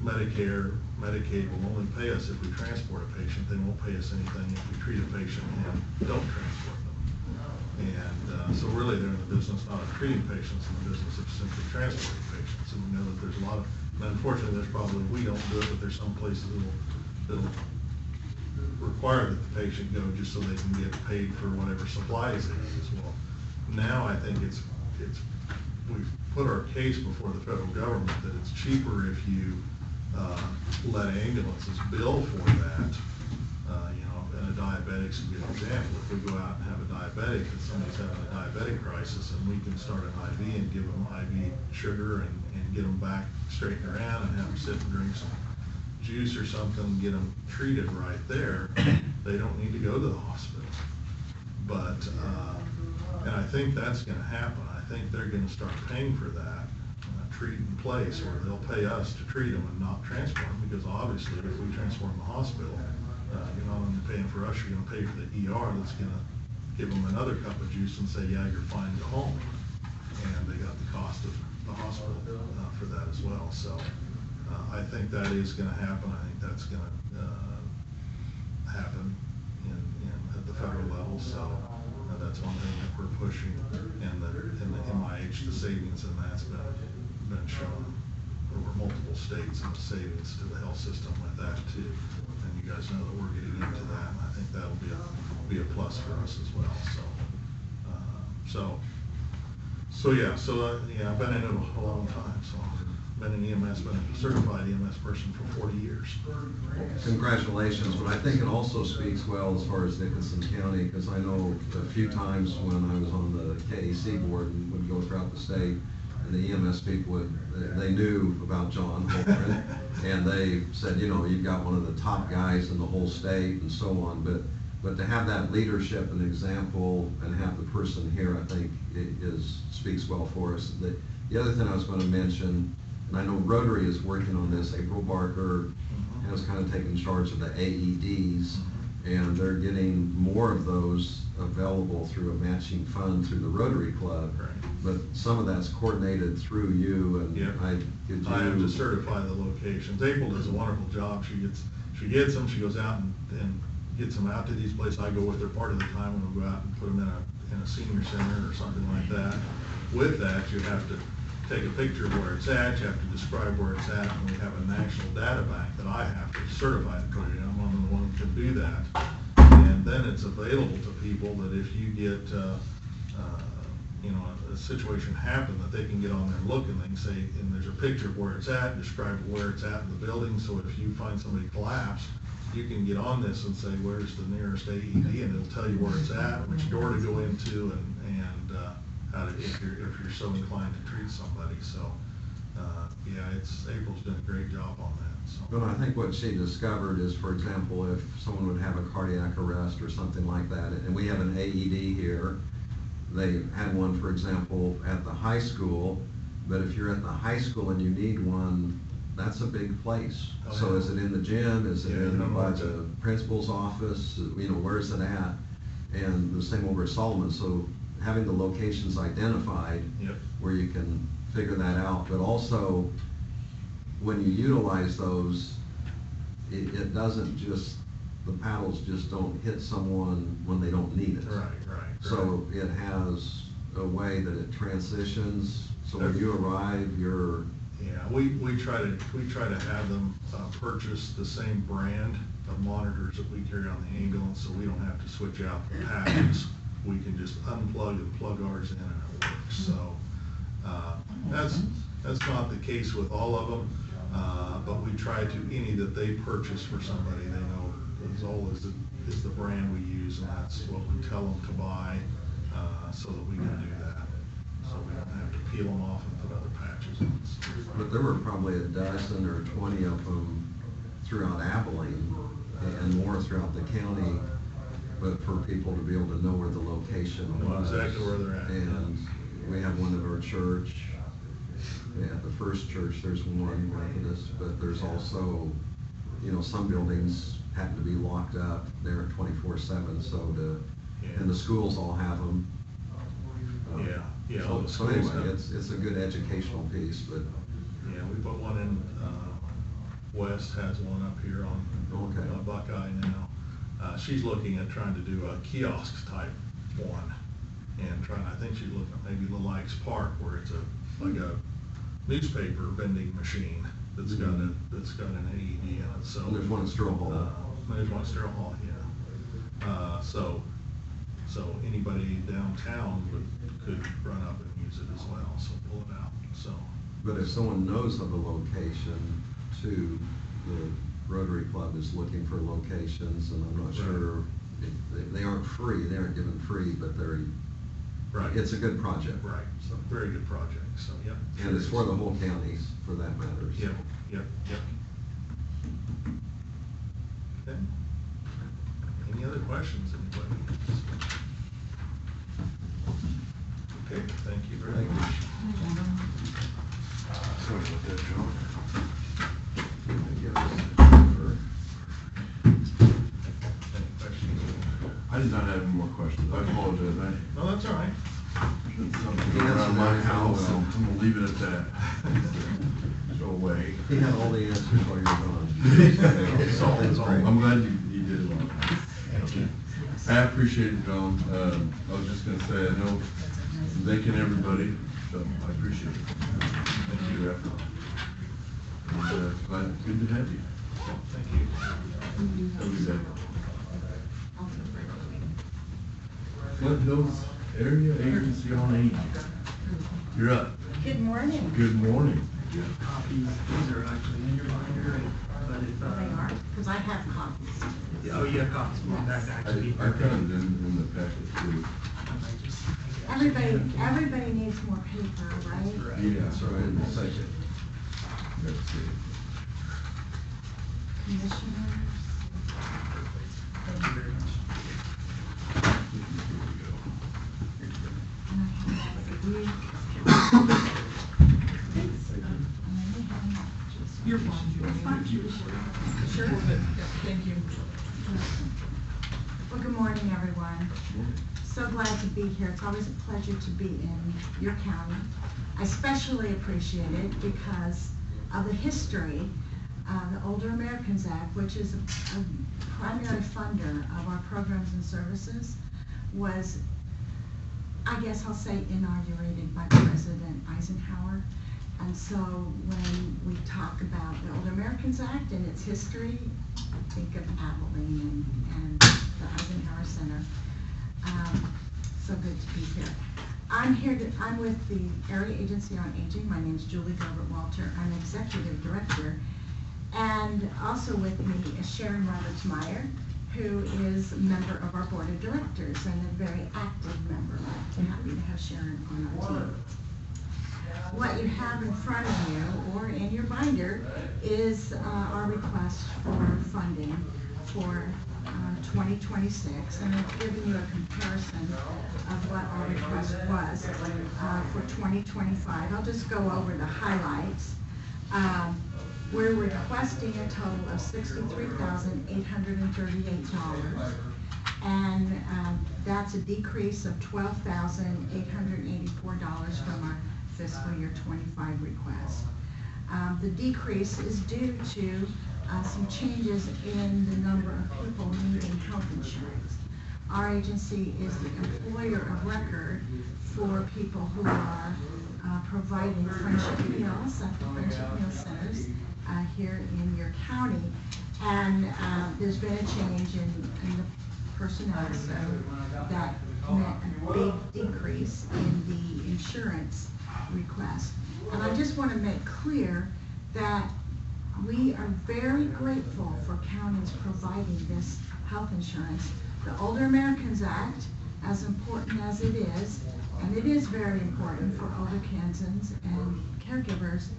Medicare, Medicaid will only pay us if we transport a patient. They won't pay us anything if we treat a patient and don't transport them. And so really they're in the business not of treating patients, in the business of simply transporting patients. And we know that there's a lot of, and unfortunately, there's probably, we don't do it, but there's some places that'll require that the patient go just so they can get paid for whatever supplies they use. Well, now I think we've put our case before the federal government that it's cheaper if you let ambulances bill for that. You know, and a diabetic's a good example. If we go out and have a diabetic and somebody's having a diabetic crisis, and we can start an IV and give them IV sugar and get them back straightened around and have them sit and drink some juice or something and get them treated right there, they don't need to go to the hospital. But, and I think that's gonna happen. I think they're gonna start paying for that, Treat in Place, where they'll pay us to treat them and not transport them, because obviously if we transport them to the hospital, you're not only paying for us, you're gonna pay for the ER that's gonna give them another cup of juice and say, yeah, you're fine, go home. And they got the cost of the hospital for that as well. So I think that is gonna happen. I think that's gonna happen at the federal level. So that's one thing that we're pushing. And in the MIH, the savings in that's been shown over multiple states, and the savings to the health system with that too. And you guys know that we're getting into that, and I think that'll be a plus for us as well. So I've been in it a long time. So I've been in EMS, been a certified EMS person for 40 years. Congratulations, but I think it also speaks well as far as Dickinson County, because I know a few times when I was on the KAC board and would go throughout the state, and the EMS people they knew about John Holgren, and they said, you know, you've got one of the top guys in the whole state and so on, but to have that leadership and example and have the person here, I think speaks well for us. The other thing I was going to mention, and I know Rotary is working on this, April Barker has kind of taken charge of the AEDs, and they're getting more of those available through a matching fund through the Rotary Club. Right. But some of that's coordinated through you, and Yeah. I have to certify the locations. April does a wonderful job. She gets them, she goes out and gets them out to these places. I go with her part of the time when we go out and put them in a senior center or something like that. With that, you have to take a picture of where it's at, you have to describe where it's at, and we have a national data bank that I have to certify to put it in. I'm one of the ones who can do that. And then it's available to people that if you get, you know, a situation happen, that they can get on there and look, and they can say, and there's a picture of where it's at, describe where it's at in the building, so if you find somebody collapsed, you can get on this and say, where's the nearest AED, and it'll tell you where it's at, which door to go into, and how to, if you're so inclined to treat somebody. So, yeah, April's doing a great job on that, so. But I think what she discovered is, for example, if someone would have a cardiac arrest or something like that, and we have an AED here, they had one, for example, at the high school, but if you're at the high school and you need one, that's a big place. Oh, So yeah. is it in the gym, is it Yeah, in no, by it's the principal's office, you know, where is it at? And the same over at Solomon, so having the locations identified, Yep. where you can figure that out, but also, when you utilize those, it doesn't just, the paddles just don't hit someone when they don't need it. Right. So it has a way that it transitions, so when you arrive, you're, Yeah, we try to have them purchase the same brand of monitors that we carry on the ambulance, so we don't have to switch out the patches. We can just unplug and plug ours in and it works. So that's not the case with all of them, but we try to, any that they purchase for somebody, they know Zoll is the brand we use, and that's what we tell them to buy, so that we can do that. So we don't have to peel them off and put other patches on. but there were probably a dozen or 20 of them throughout Abilene, and more throughout the county, but for people to be able to know where the location Know was. exactly where they're at. And we have one at our church, at the first church, there's one Methodist, but there's also, you know, some buildings happen to be locked up, they're 24/7, so and the schools all have them. Yeah, all the So schools anyway, have- it's a good educational piece, but, Yeah, we put one in, West has one up here on Okay. Buckeye now. She's looking at trying to do a kiosk type one, and I think she's looking at maybe Little Lakes Park, where it's like a newspaper vending machine that's got an AED in it, so. and there's one in Stroh Hall. There's one at Stroh Hall, yeah. So anybody downtown could run up and use it as well, so pull it out, so. But if someone knows of a location too, the Rotary Club is looking for locations, and I'm not sure, they aren't free, they aren't given free, but Right. it's a good project. Right, so very good project, so, yep. And it's for the whole counties, for that matter. so. Yep. Okay. Any other questions, anybody? Okay, thank you very Thank you. much. Sorry about that, John. Any questions? I did not have any more questions. I apologize. No, that's all right. Should something around my house, and I'm gonna leave it at that. Go away. He had all the answers while you were gone. That's all. Great. I'm glad you did it all. I appreciate it, John. I was just gonna say, I know, thanking everybody, so I appreciate it. Thank you for your effort. And, glad, good to have you. Thank you. Have a good day. Flint Hills Area Agency on Aging. You're up. Good morning. Good morning. You have copies, these are actually in your binder, but if, They are, because I have copies. oh, you have copies, well, that I actually. found it in the packet too. Everybody needs more paper, right? Yeah, so in a second. Let's see. Commissioners. Thank you very much. Here we go. And I have these. You're fine. It's fine. Sure. Thank you. Well, good morning, everyone. So glad to be here. It's always a pleasure to be in your county. I especially appreciate it because of the history the Older Americans Act, which is a primary funder of our programs and services, was, I guess I'll say, inaugurated by President Eisenhower. And so when we talk about the Older Americans Act and its history, think of Abilene and the Eisenhower Center. So good to be here. I'm with the Area Agency on Aging. My name is Julie Gilbert Walter. I'm Executive Director. And also with me is Sharon Roberts Meyer, who is a member of our Board of Directors and a very active member. I'm happy to have Sharon on our team. What you have in front of you, or in your binder, is our request for funding for 2026, and I've given you a comparison of what our request was for 2025. I'll just go over the highlights. We're requesting a total of $63,838, and that's a decrease of $12,884 from our fiscal year 25 request. The decrease is due to some changes in the number of people needing health insurance. Our agency is the employer of record for people who are providing friendship meals at the friendship meal centers here in your county. And there's been a change in the personnel, so that meant a big decrease in the insurance request. And I just want to make clear that we are very grateful for counties providing this health insurance. The Older Americans Act, as important as it is, and it is very important for older Kansans and caregivers,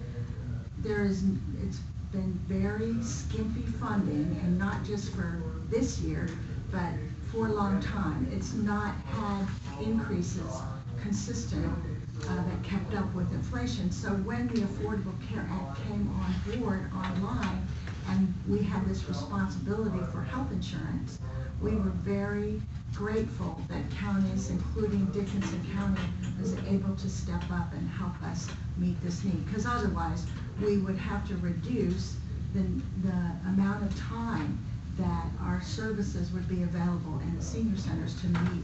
it's been very skimpy funding, and not just for this year, but for a long time. It's not had increases consistent that kept up with inflation. So when the Affordable Care Act came on board online, and we had this responsibility for health insurance, we were very grateful that counties, including Dickinson County, was able to step up and help us meet this need. Because otherwise, we would have to reduce the amount of time that our services would be available in the senior centers to meet,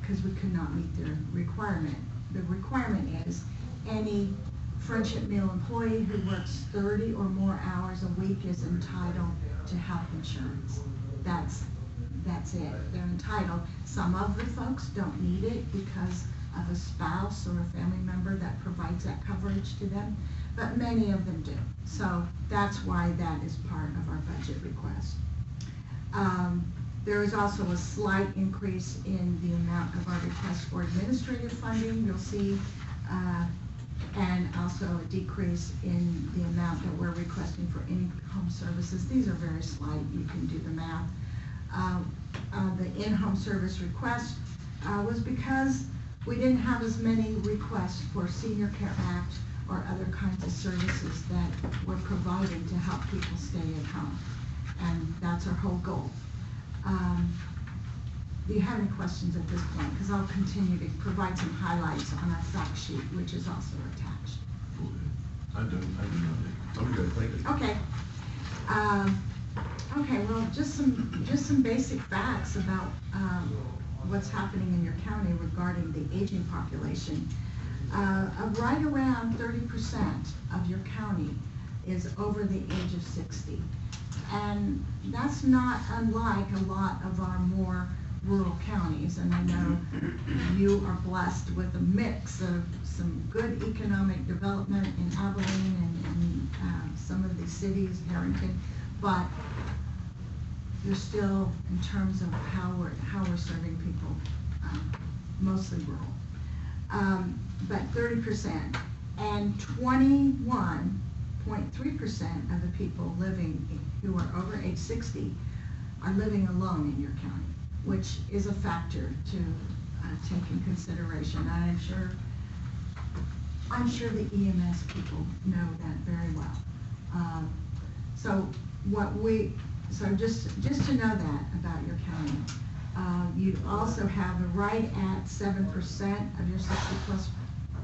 because we could not meet their requirement. The requirement is any friendship meal employee who works 30 or more hours a week is entitled to health insurance. That's it. They're entitled. Some of the folks don't need it because of a spouse or a family member that provides that coverage to them, but many of them do. So that's why that is part of our budget request. There is also a slight increase in the amount of our request for administrative funding, you'll see, and also a decrease in the amount that we're requesting for in-home services. These are very slight, you can do the math. The in-home service request was because we didn't have as many requests for Senior Care Act or other kinds of services that we're providing to help people stay at home. And that's our whole goal. Do you have any questions at this point? Because I'll continue to provide some highlights on our fact sheet, which is also attached. I do not. I'm good, thank you. Okay. Okay, well, just some basic facts about what's happening in your county regarding the aging population. Right around 30% of your county is over the age of 60. And that's not unlike a lot of our more rural counties. And I know you are blessed with a mix of some good economic development in Abilene and some of these cities, Harrington, but you're still, in terms of how we're serving people, mostly rural. But 30%, and 21.3% of the people living who are over age 60 are living alone in your county, which is a factor to take in consideration. I'm sure the EMS people know that very well. So just to know that about your county. You also have right at 7% of your 60-plus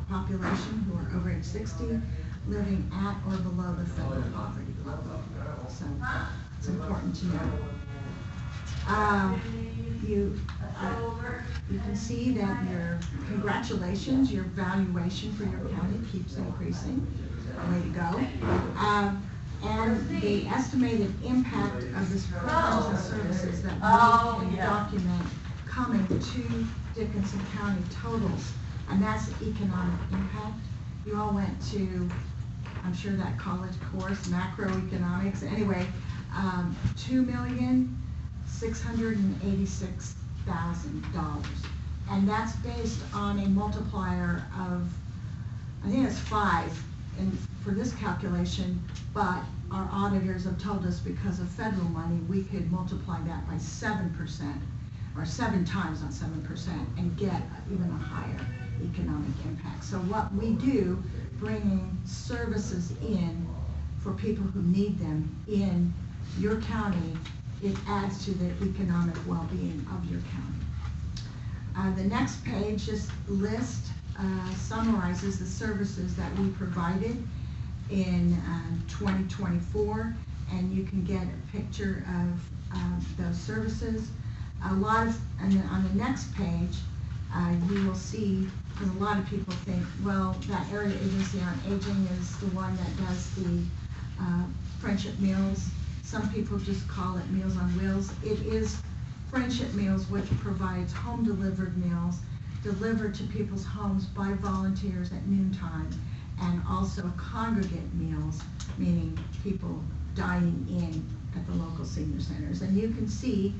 population who are over age 60 living at or below the federal poverty level. So it's important to know. You can see that congratulations, your valuation for your county keeps increasing. Way to go. And the estimated impact of this programs and services that we can document coming to Dickinson County totals, and that's economic impact. You all went to, I'm sure, that college course, macroeconomics. Anyway, $2,686,000. And that's based on a multiplier of, I think it's 5 for this calculation, but our auditors have told us because of federal money, we could multiply that by 7%, or 7 times, not 7%, and get even a higher economic impact. So what we do, bringing services in for people who need them in your county, it adds to the economic well-being of your county. The next page just summarizes the services that we provided in 2024, and you can get a picture of those services. And on the next page, you will see, because a lot of people think, well, that Area Agency on Aging is the one that does the Friendship Meals. Some people just call it Meals on Wheels. It is Friendship Meals, which provides home-delivered meals delivered to people's homes by volunteers at noontime, and also congregate meals, meaning people dining in at the local senior centers. And you can see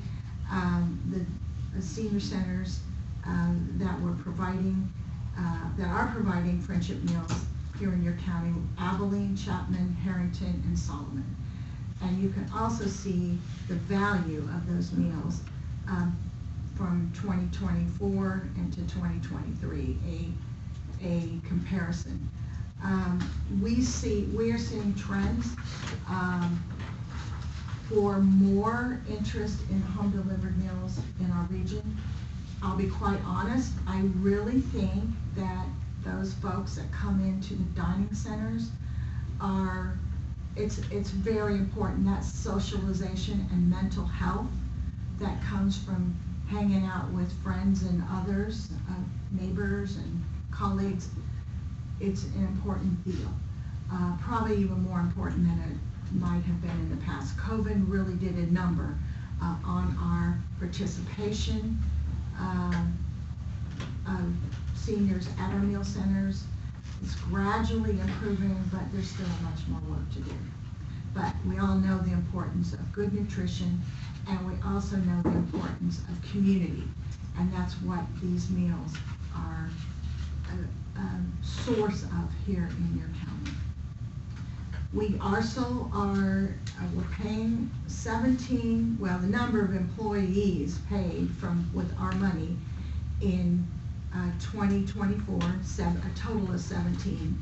the senior centers that are providing Friendship Meals here in your county: Abilene, Chapman, Harrington, and Solomon. And you can also see the value of those meals from 2024 into 2023, a comparison. We are seeing trends for more interest in home delivered meals in our region. I'll be quite honest, I really think that those folks that come into the dining centers it's very important. That's socialization and mental health that comes from hanging out with friends and others, neighbors and colleagues. It's an important deal, probably even more important than it might have been in the past. COVID really did a number on our participation of seniors at our meal centers. It's gradually improving, but there's still much more work to do. But we all know the importance of good nutrition, and we also know the importance of community, and that's what these meals are a source of here in your county. We also we're paying the number of employees paid with our money in 2024, a total of 17.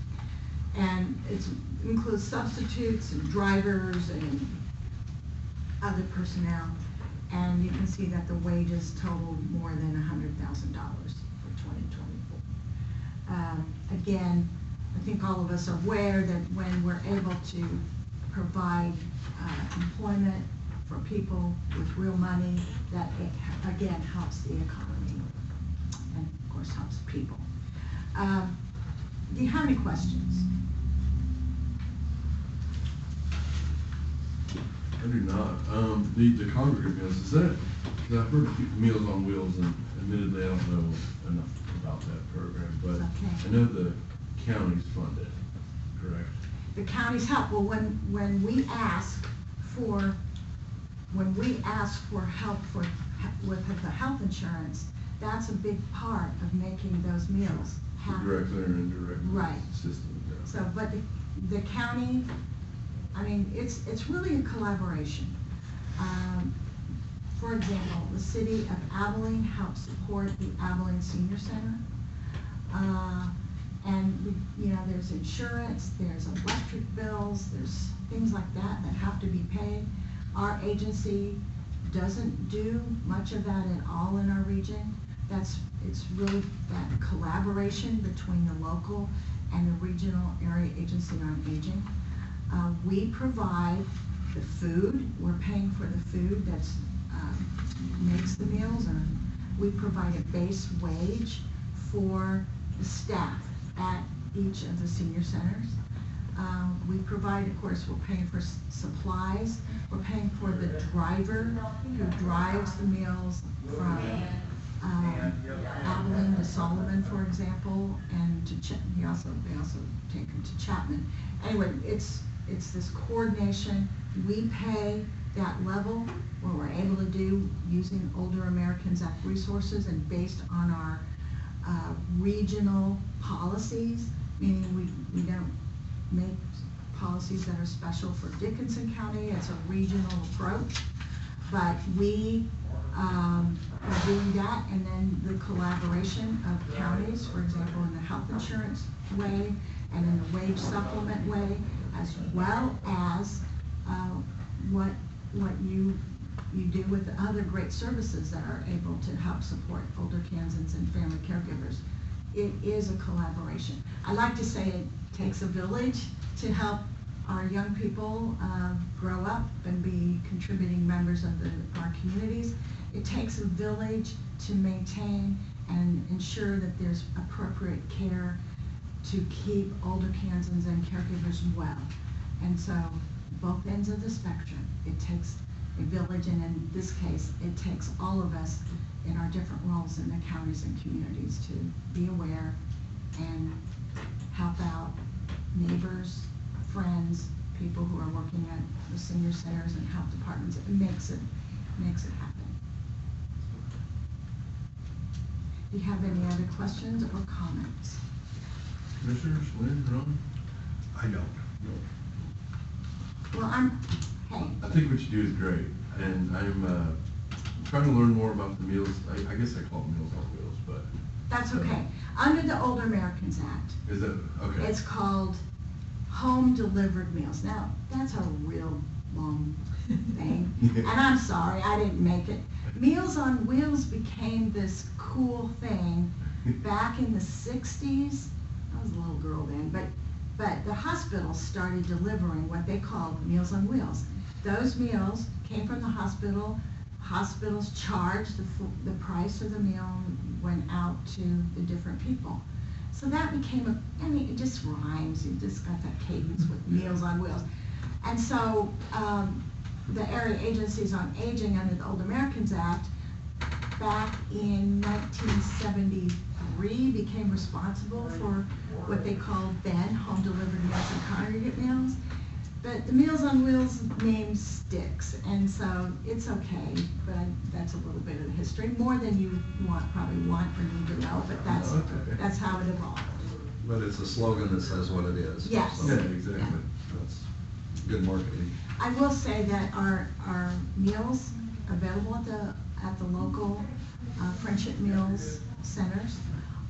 And it includes substitutes and drivers and other personnel. And you can see that the wages totaled more than $100,000 for 2024. Again, I think all of us are aware that when we're able to provide employment for people with real money, that it again helps the economy and of course helps people. Do you have any questions? I do not. The congregate meals, is that, I've heard of Meals on Wheels, and admittedly I don't know enough about that program, but Okay. I know the counties fund it, correct? The counties help. Well, when we ask for help with the health insurance, that's a big part of making those meals happen. Directly or indirectly. Right. System, yeah. So, but the county, I mean, it's really a collaboration. For example, the city of Abilene helps support the Abilene Senior Center. And there's insurance, there's electric bills, there's things like that have to be paid. Our agency doesn't do much of that at all in our region. it's really that collaboration between the local and the regional area agency on aging. We provide the food, we're paying for the food that's, makes the meals, and we provide a base wage for the staff at each of the senior centers. We provide, of course, we're paying for supplies, we're paying for the driver who drives the meals from Abilene to Solomon, for example, and to they also take them to Chapman. Anyway, it's this coordination. We pay that level where we're able to do using Older Americans Act resources and based on our regional policies, meaning we don't make policies that are special for Dickinson County. It's a regional approach, but we are doing that, and then the collaboration of counties, for example, in the health insurance way and in the wage supplement way, as well as what you do with the other great services that are able to help support older Kansans and family caregivers. It is a collaboration. I like to say it takes a village to help our young people grow up and be contributing members of our communities. It takes a village to maintain and ensure that there's appropriate care to keep older Kansans and caregivers well. And so both ends of the spectrum, it takes a village, and in this case, it takes all of us in our different roles in the counties and communities to be aware and help out neighbors, friends, people who are working at the senior centers and health departments. It makes it happen. Do you have any other questions or comments? Commissioners, Lynn, Ron? I don't. Well, hey. I think what you do is great, and I'm trying to learn more about the meals. I guess I call them Meals on Wheels, but. That's okay. Under the Older Americans Act, Is that, okay. it's called home delivered meals. Now, that's a real long thing, and I'm sorry, I didn't make it. Meals on Wheels became this cool thing back in the 60s. I was a little girl then, but the hospital started delivering what they called Meals on Wheels. Those meals came from the hospital. Hospitals charged the price of the meal and went out to the different people. So that became it just rhymes. You just got that cadence with Meals on Wheels. And so the area agencies on aging under the Old Americans Act back in 1973 became responsible for what they called then home delivered meals and congregate meals. But the Meals on Wheels name sticks, and so it's okay, but that's a little bit of the history, more than you probably want or need to know, but that's how it evolved. But it's a slogan that says what it is. Yes. So Yeah, exactly. Yeah. that's good marketing. I will say that our meals available at the local Friendship Meals centers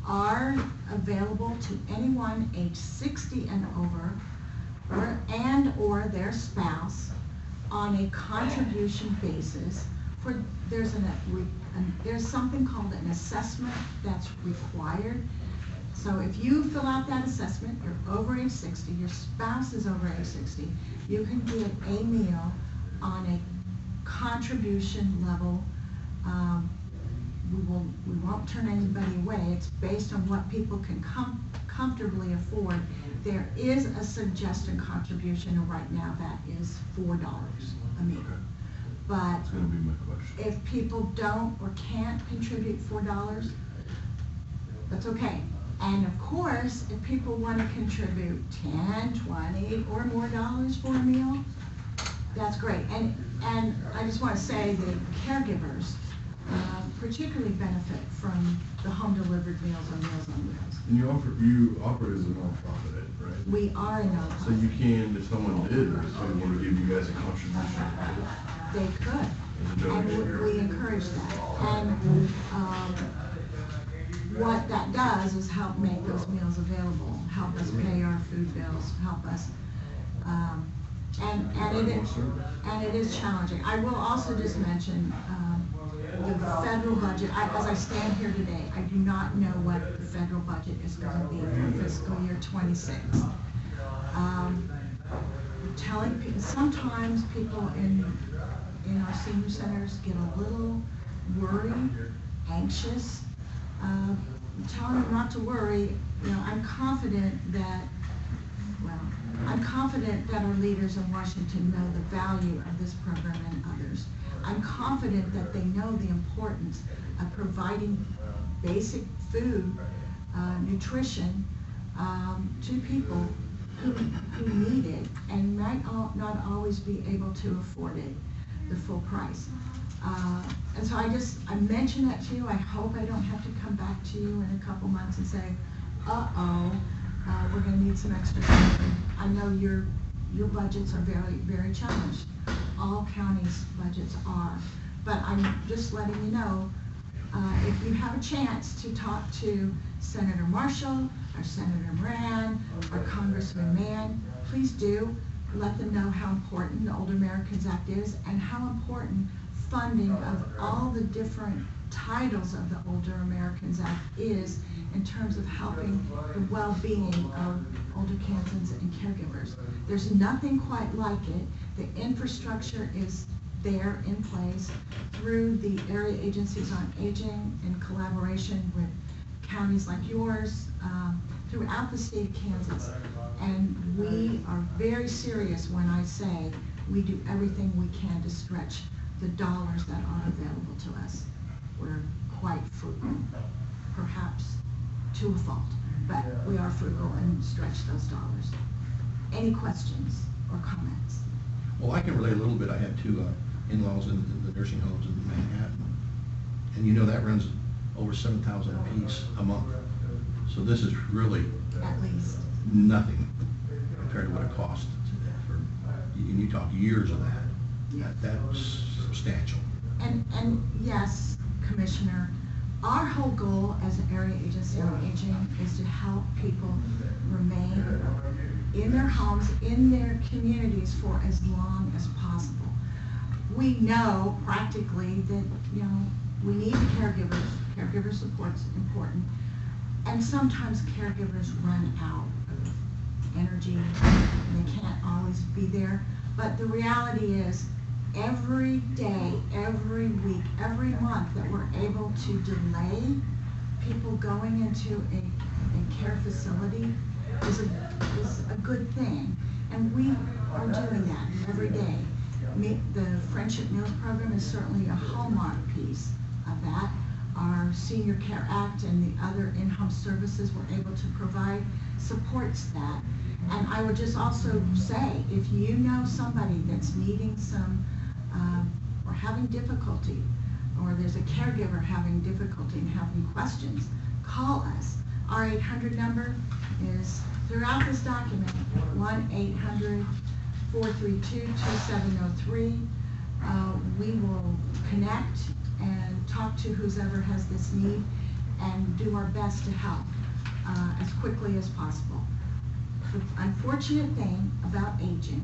are available to anyone age 60 and over, or their spouse, on a contribution basis. There's something called an assessment that's required. So if you fill out that assessment, you're over age 60, your spouse is over age 60, you can get a meal on a contribution level. We won't turn anybody away. It's based on what people can comfortably afford. There is a suggested contribution right now that is $4 a meal. Okay. But That's gonna be my question. if people don't or can't contribute $4, that's okay. And of course, if people want to contribute 10, 20 or more dollars for a meal, that's great. And I just want to say that caregivers particularly benefit from the home delivered meals on Meals on Wheels. And you operate as a nonprofit, right? We are a nonprofit. So you can, if someone did, or if someone wanted to give you guys a contribution, They could, as a and donation. we encourage that. And what that does is help make those meals available, help us pay our food bills, help us, and it is challenging. I will also just mention, the federal budget, as I stand here today, I do not know what the federal budget is going to be for fiscal year '26. Telling people, sometimes people in our senior centers get a little worried, anxious. Telling them not to worry. I'm confident that our leaders in Washington know the value of this program and others. I'm confident that they know the importance of providing basic food, nutrition, to people who need it and might not always be able to afford it, the full price. And so I mention that to you. I hope I don't have to come back to you in a couple months and say, we're going to need some extra funding. I know your budgets are very, very challenged. All counties' budgets are. But I'm just letting you know, if you have a chance to talk to Senator Marshall, or Senator Moran, or Congressman Mann, please do. Let them know how important the Older Americans Act is and how important funding of all the different titles of the Older Americans Act is in terms of helping the well-being of older Kansans and caregivers. There's nothing quite like it. The infrastructure is there in place through the area agencies on aging in collaboration with counties like yours throughout the state of Kansas. And we are very serious when I say we do everything we can to stretch the dollars that are available to us. We're quite frugal, perhaps to a fault, but we are frugal and stretch those dollars. Any questions or comments? Well, I can relate a little bit. I have two in-laws in the nursing homes in Manhattan, and that runs over $7,000 a piece a month. So this is really At least. nothing compared to what it costs. And you talk years of that. That's substantial. And yes, Commissioner, our whole goal as an area agency on aging is to help people remain in their homes, in their communities for as long as possible. We know practically that, we need caregivers. Caregiver support's important. And sometimes caregivers run out of energy and they can't always be there. But the reality is, every day, every week, every month that we're able to delay people going into a care facility is a good thing. And we are doing that every day. The Friendship Meals Program is certainly a hallmark piece of that. Our Senior Care Act and the other in-home services we're able to provide supports that. And I would just also say, if you know somebody that's needing some, or having difficulty, or there's a caregiver having difficulty and having questions, call us. Our 800 number is throughout this document, 1-800-432-2703. We will connect and talk to whoever has this need and do our best to help as quickly as possible. The unfortunate thing about aging,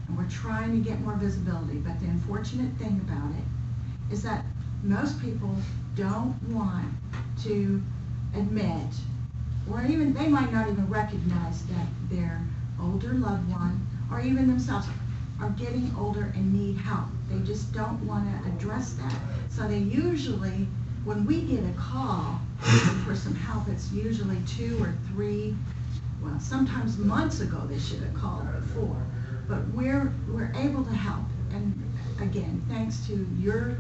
and we're trying to get more visibility, but the unfortunate thing about it is that most people don't want to admit, or even they might not even recognize that their older loved one, or even themselves, are getting older and need help. They just don't want to address that. So they usually, when we get a call for some help, it's usually 2 or 3, well, sometimes months ago they should have called before. But we're able to help. And again, thanks to your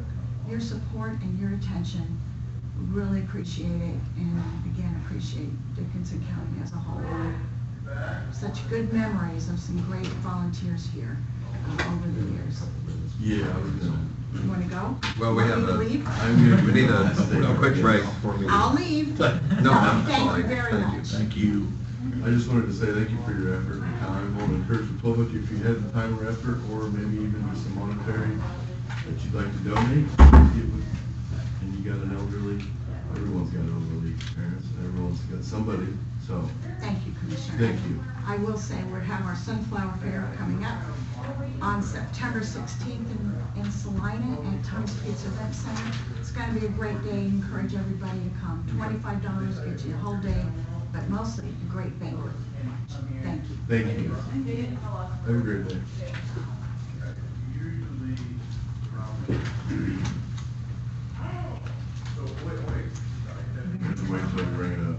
support and your attention, we really appreciate it. And again, appreciate Dickinson County as a whole. Such good memories of some great volunteers here over the years. Yeah, I was gonna. You want to go? Well, we Want have me to a, leave? we need a quick break before we. I'll leave. No, I'm Thank sorry. you very much. Thank you. I just wanted to say thank you for your effort and time. I want to encourage the public, if you have the time or effort, or maybe even just some monetary that you'd like to donate, get with, and you got an elderly, everyone's got elderly parents, and everyone's got somebody So, Thank you, Commissioner. thank you. I will say we have our Sunflower Fair coming up on September 16th in Salina at Tom's Pizza Event Center. It's gonna be a great day, encourage everybody to come. $25 gets you a whole day, but mostly a great banquet. Thank you. Thank you. Have a great day. Wait till we bring it up.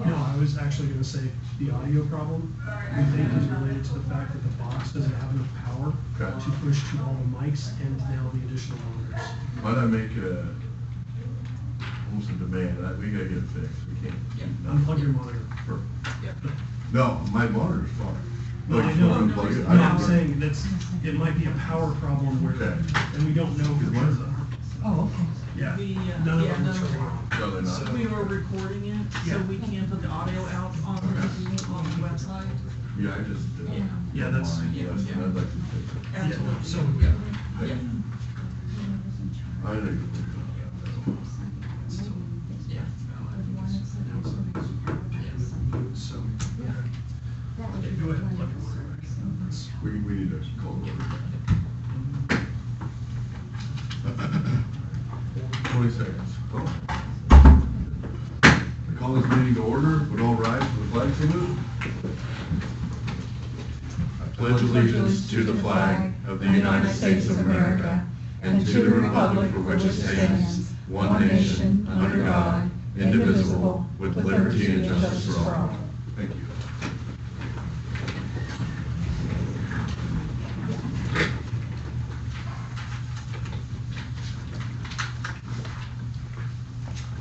No, I was actually gonna say, the audio problem, we think is related to the fact that the box doesn't have enough power Okay. to push to all the mics and now the additional monitors. Why not make it almost a demand? We gotta get it fixed. We can't. Unplug your monitor. Perfect. No, my monitor's fine. No, I Like, know, unplug it. no, I'm saying it might be a power problem where, Okay. and we don't know because of. Oh, okay. Yeah. We, None of yeah, them are none of turning them. on. No, they're not. We were recording it, so Yeah. we can put the audio out on the website. Yeah, I just. Yeah. Yeah, that's- Mine, yeah, yes, yeah. and I'd like to fix it. Absolutely. So, Yeah. Hey, Yeah. I think. Yeah. So, That would be go ahead, plug your wonderful. monitor. We need to call it order. 20 seconds. I call this meeting to order. Would all rise for the flag salute? I pledge allegiance to the flag of the United States of America and to the republic for which it stands, one nation, under God, indivisible, with liberty and justice for all. Thank you.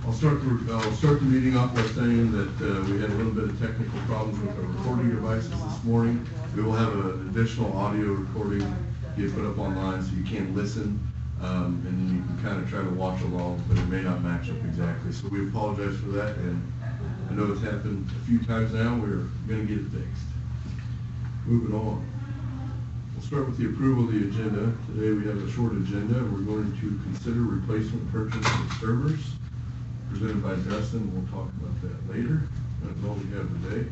I'll start the meeting off by saying that we had a little bit of technical problems with our recording devices this morning. We will have an additional audio recording get put up online so you can listen, and then you can kind of try to watch along, but it may not match up exactly. So we apologize for that, and I know it's happened a few times now. We're gonna get it fixed. Moving on. We'll start with the approval of the agenda. Today we have a short agenda. We're going to consider replacement purchase of servers presented by Dustin. We'll talk about that later. That's all we have today.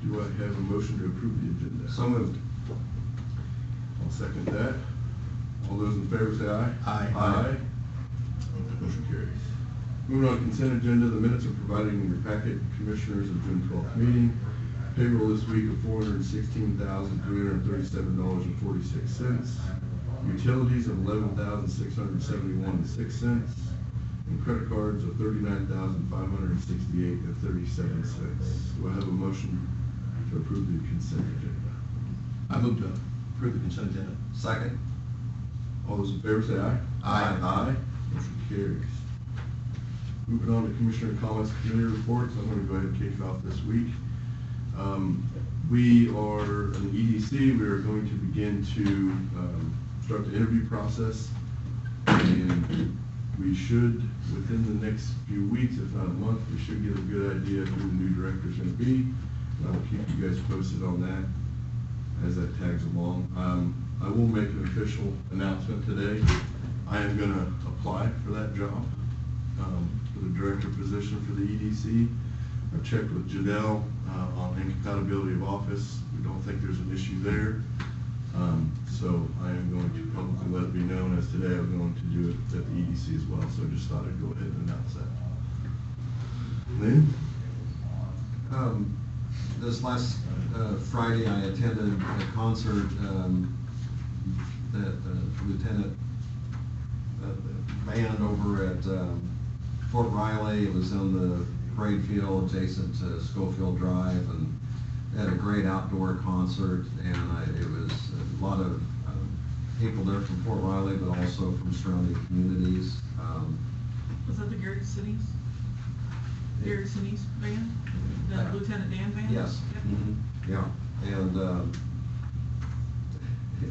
Do I have a motion to approve the agenda? So moved. I'll second that. All those in favor say aye. Aye. Aye. Motion carries. Moving on to consent agenda, the minutes are provided in your packet, Commissioners of June 12th meeting. Payroll this week of $416,337.46. Utilities of $11,671.06. And credit cards of $39,568.37. Do I have a motion to approve the consent agenda? I move to approve the consent agenda. Second. All those in favor say aye. Aye. Aye. Motion carries. Moving on to Commissioner comments, committee reports, I'm gonna go ahead and kick it off this week. We are, in the EDC, we are going to begin to start the interview process. And we should, within the next few weeks, if not a month, we should get a good idea of who the new director is gonna be. And I will keep you guys posted on that as that tags along. I will make an official announcement today. I am gonna apply for that job, for the director position for the EDC. I've checked with Janelle, on incompatibility of office. We don't think there's an issue there. So I am going to publicly let it be known as today I'm going to do it at the EDC as well. So I just thought I'd go ahead and announce that. Lynn? This last Friday, I attended a concert that Lieutenant band over at Fort Riley. It was on the parade field adjacent to Schofield Drive, and had a great outdoor concert. And it was a lot of people there from Fort Riley, but also from surrounding communities. Was that the Gary Cities? Gary Cities band? The Lieutenant Dan band? Yes. Yep. Mhm. Yeah, and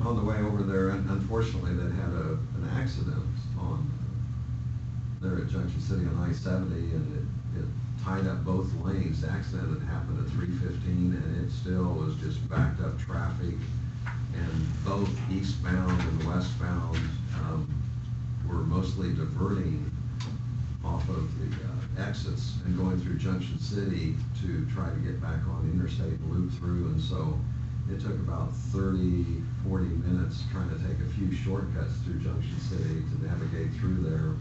on the way over there, unfortunately, they had an accident on there at Junction City on I-70, and it tied up both lanes. The accident had happened at 3:15, and it still was just backed up traffic, and both eastbound and westbound were mostly diverting off of the exits and going through Junction City to try to get back on interstate and loop through. And so it took about 30, 40 minutes trying to take a few shortcuts through Junction City to navigate through there.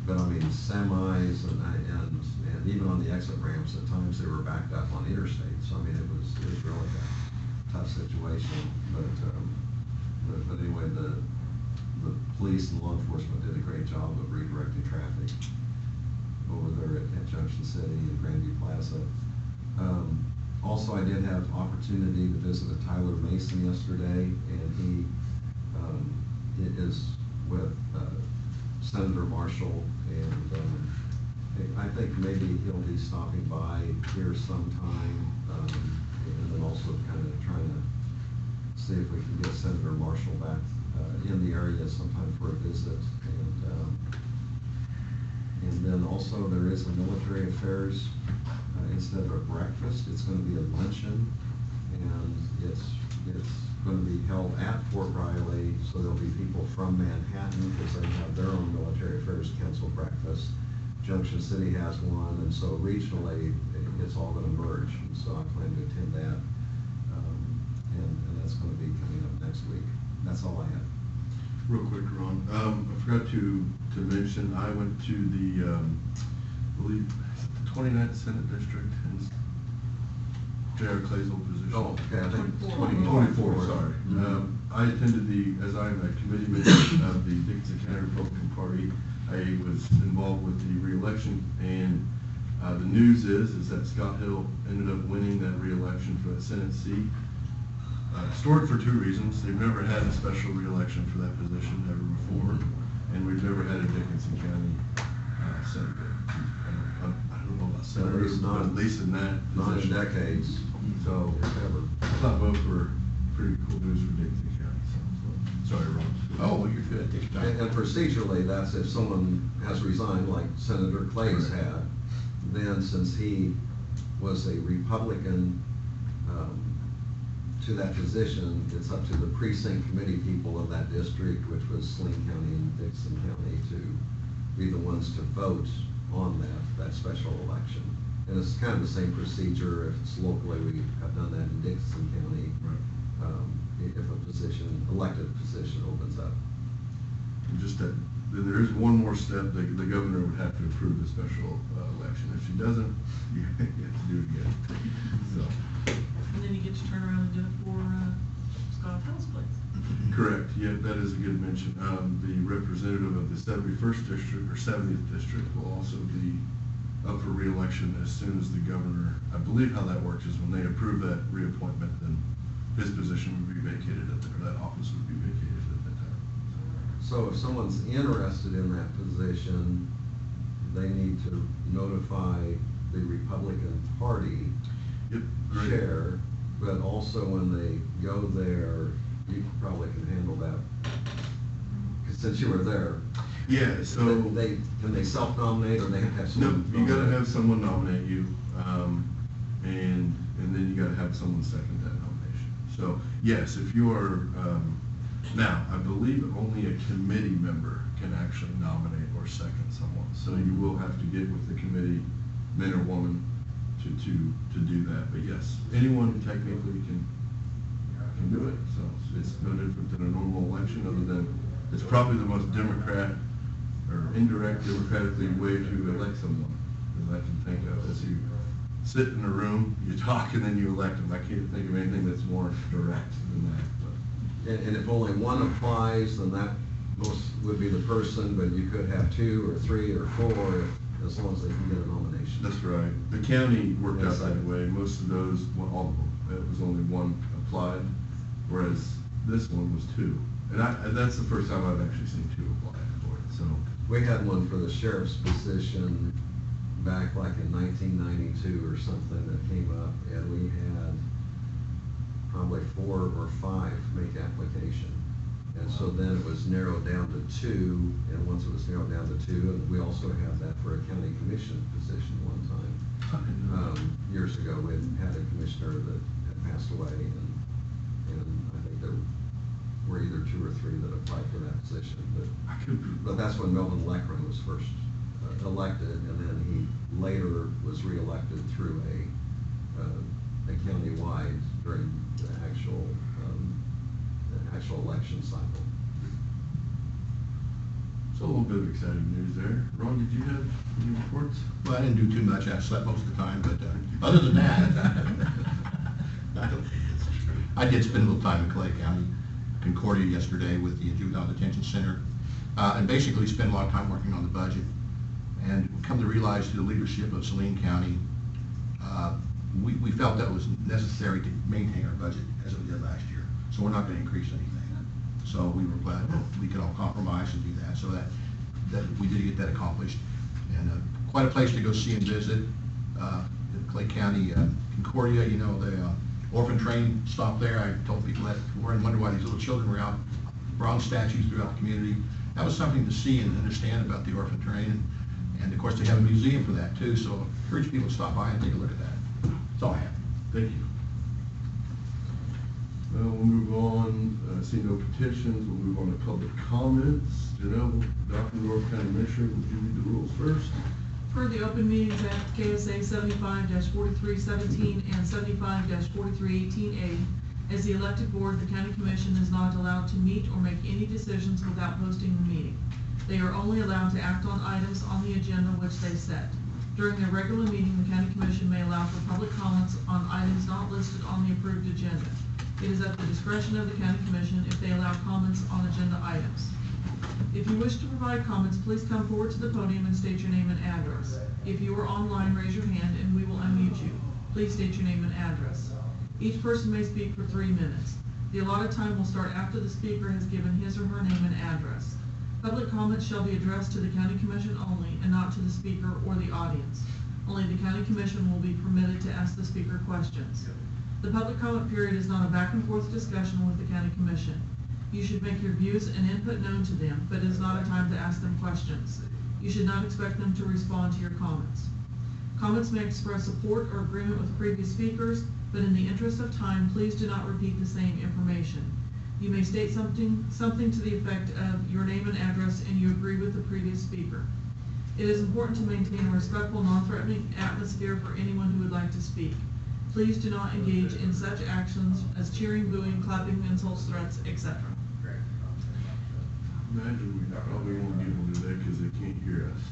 But I mean, semis and even on the exit ramps, at times they were backed up on interstate. So I mean, it was really a tough situation. But anyway, the police and law enforcement did a great job of redirecting traffic over there at Junction City and Grandview Plaza. Also, I did have opportunity to visit with Tyler Mason yesterday, and he is with Senator Marshall, and I think maybe he'll be stopping by here sometime, and then also kind of trying to see if we can get Senator Marshall back in the area sometime for a visit. And then also there is a military affairs, instead of a breakfast, it's going to be a luncheon, and it's going to be held at Fort Riley, so there'll be people from Manhattan, because they have their own military affairs council breakfast. Junction City has one, and so regionally, it's all going to merge, and so I plan to attend that, and that's going to be coming up next week. That's all I have. Real quick, Ron, I forgot to mention, I went to the, I believe, 29th Senate District, and J.R. Clay's old position. Oh, okay, I think 24, sorry. I attended as I'm a committee member of the Dickinson County Republican Party, I was involved with the re-election, and the news is that Scott Hill ended up winning that re-election for that Senate seat. Historic for two reasons. They've never had a special re-election for that position ever before, and we've never had a Dickinson County senator. I don't know about senators, but at least in that Not in position. decades, So, ever. I thought both were pretty cool news for Dickinson County, so, sorry, Ron. Oh, well, you're good, take your And time. procedurally, that's if someone has resigned, like Senator Clay's Correct. had, then since he was a Republican to that position, it's up to the precinct committee people of that district, which was Saline County and Dickinson County, to be the ones to vote on that special election. And it's kind of the same procedure if it's locally, we have done that in Dickinson County. Right. If a elected position opens up. And just that, then there is one more step, the governor would have to approve the special election. If she doesn't, you have to do it again. So, And then you get to turn around and do it for Scott Hill's place. correct, yeah, that is a good mention. The representative of the 71st district or 70th district will also be up for re-election as soon as the governor, I believe how that works is when they approve that reappointment, then his position would be vacated or that office would be vacated at that time. So if someone's interested in that position, they need to notify the Republican Party Yep, great. chair, but also when they go there, you probably can handle that. 'Cause since you were there. Yeah, so. Can they self-nominate, or they have to have No, someone? you gotta nominate? have someone nominate you, and then you gotta have someone second that nomination. So, yes, if you are, now, I believe only a committee member can actually nominate or second someone. So you will have to get with the committee, man or woman, to do that. But yes, anyone technically can do it. So it's no different than a normal election, other than it's probably the most indirect democratically way to elect someone that I can think of. As you sit in a room, you talk, and then you elect them. I can't think of anything that's more direct than that. But And if only one applies, then that most would be the person, but you could have 2 or 3 or 4, as long as they can get a nomination. that's right. The county worked out Yes, that way. Most of those, well, all of them, it was only one applied, whereas this one was 2. And that's the first time I've actually seen 2 apply for it, so. We had one for the sheriff's position back like in 1992 or something that came up, and we had probably 4 or 5 make application. And so then it was narrowed down to 2, and once it was narrowed down to 2, and we also had that for a county commission position one time. Years ago, we had a commissioner that had passed away, and I think there were either 2 or 3 that applied for that position, but that's when Melvin Leckman was first elected, and then he later was reelected through a countywide during the actual election cycle. So a little bit of exciting news there. Ron, did you have any reports? Well, I didn't do too much, I slept most of the time, but, other than that, I did spend a little time in Clay County, Concordia yesterday with the Juvenile Detention Center, and basically spent a lot of time working on the budget. And come to realize through the leadership of Saline County, we felt that it was necessary to maintain our budget as we did last year. So we're not gonna increase anything. So we were glad that we could all compromise and do that, so that we did get that accomplished. And quite a place to go see and visit, in Clay County, Concordia, you know, the orphan train stopped there. I told people that before and wondered why these little children were out, bronze statues throughout the community. That was something to see and understand about the orphan train. And of course, they have a museum for that too, so I encourage people to stop by and take a look at that. That's all I have. Thank you. We'll move on. See no petitions. We'll move on to public comments. Janelle, Dr. North County Administrator, would you read the rules first? Per the Open Meetings Act, KSA 75-4317 and 75-4318A, as the elected board, the county commission is not allowed to meet or make any decisions without posting the meeting. They are only allowed to act on items on the agenda which they set. During their regular meeting, the county commission may allow for public comments on items not listed on the approved agenda. It is at the discretion of the county commission if they allow comments on agenda items. If you wish to provide comments, please come forward to the podium and state your name and address. If you are online, raise your hand and we will unmute you. Please state your name and address. Each person may speak for 3 minutes. The allotted time will start after the speaker has given his or her name and address. Public comments shall be addressed to the county commission only and not to the speaker or the audience. Only the county commission will be permitted to ask the speaker questions. The public comment period is not a back and forth discussion with the county commission. You should make your views and input known to them, but it is not a time to ask them questions. You should not expect them to respond to your comments. Comments may express support or agreement with previous speakers, but in the interest of time, please do not repeat the same information. You may state something to the effect of your name and address and you agree with the previous speaker. It is important to maintain a respectful, non-threatening atmosphere for anyone who would like to speak. Please do not engage in such actions as cheering, booing, clapping, insults, threats, etc. Imagine we probably won't get into that because they can't hear us.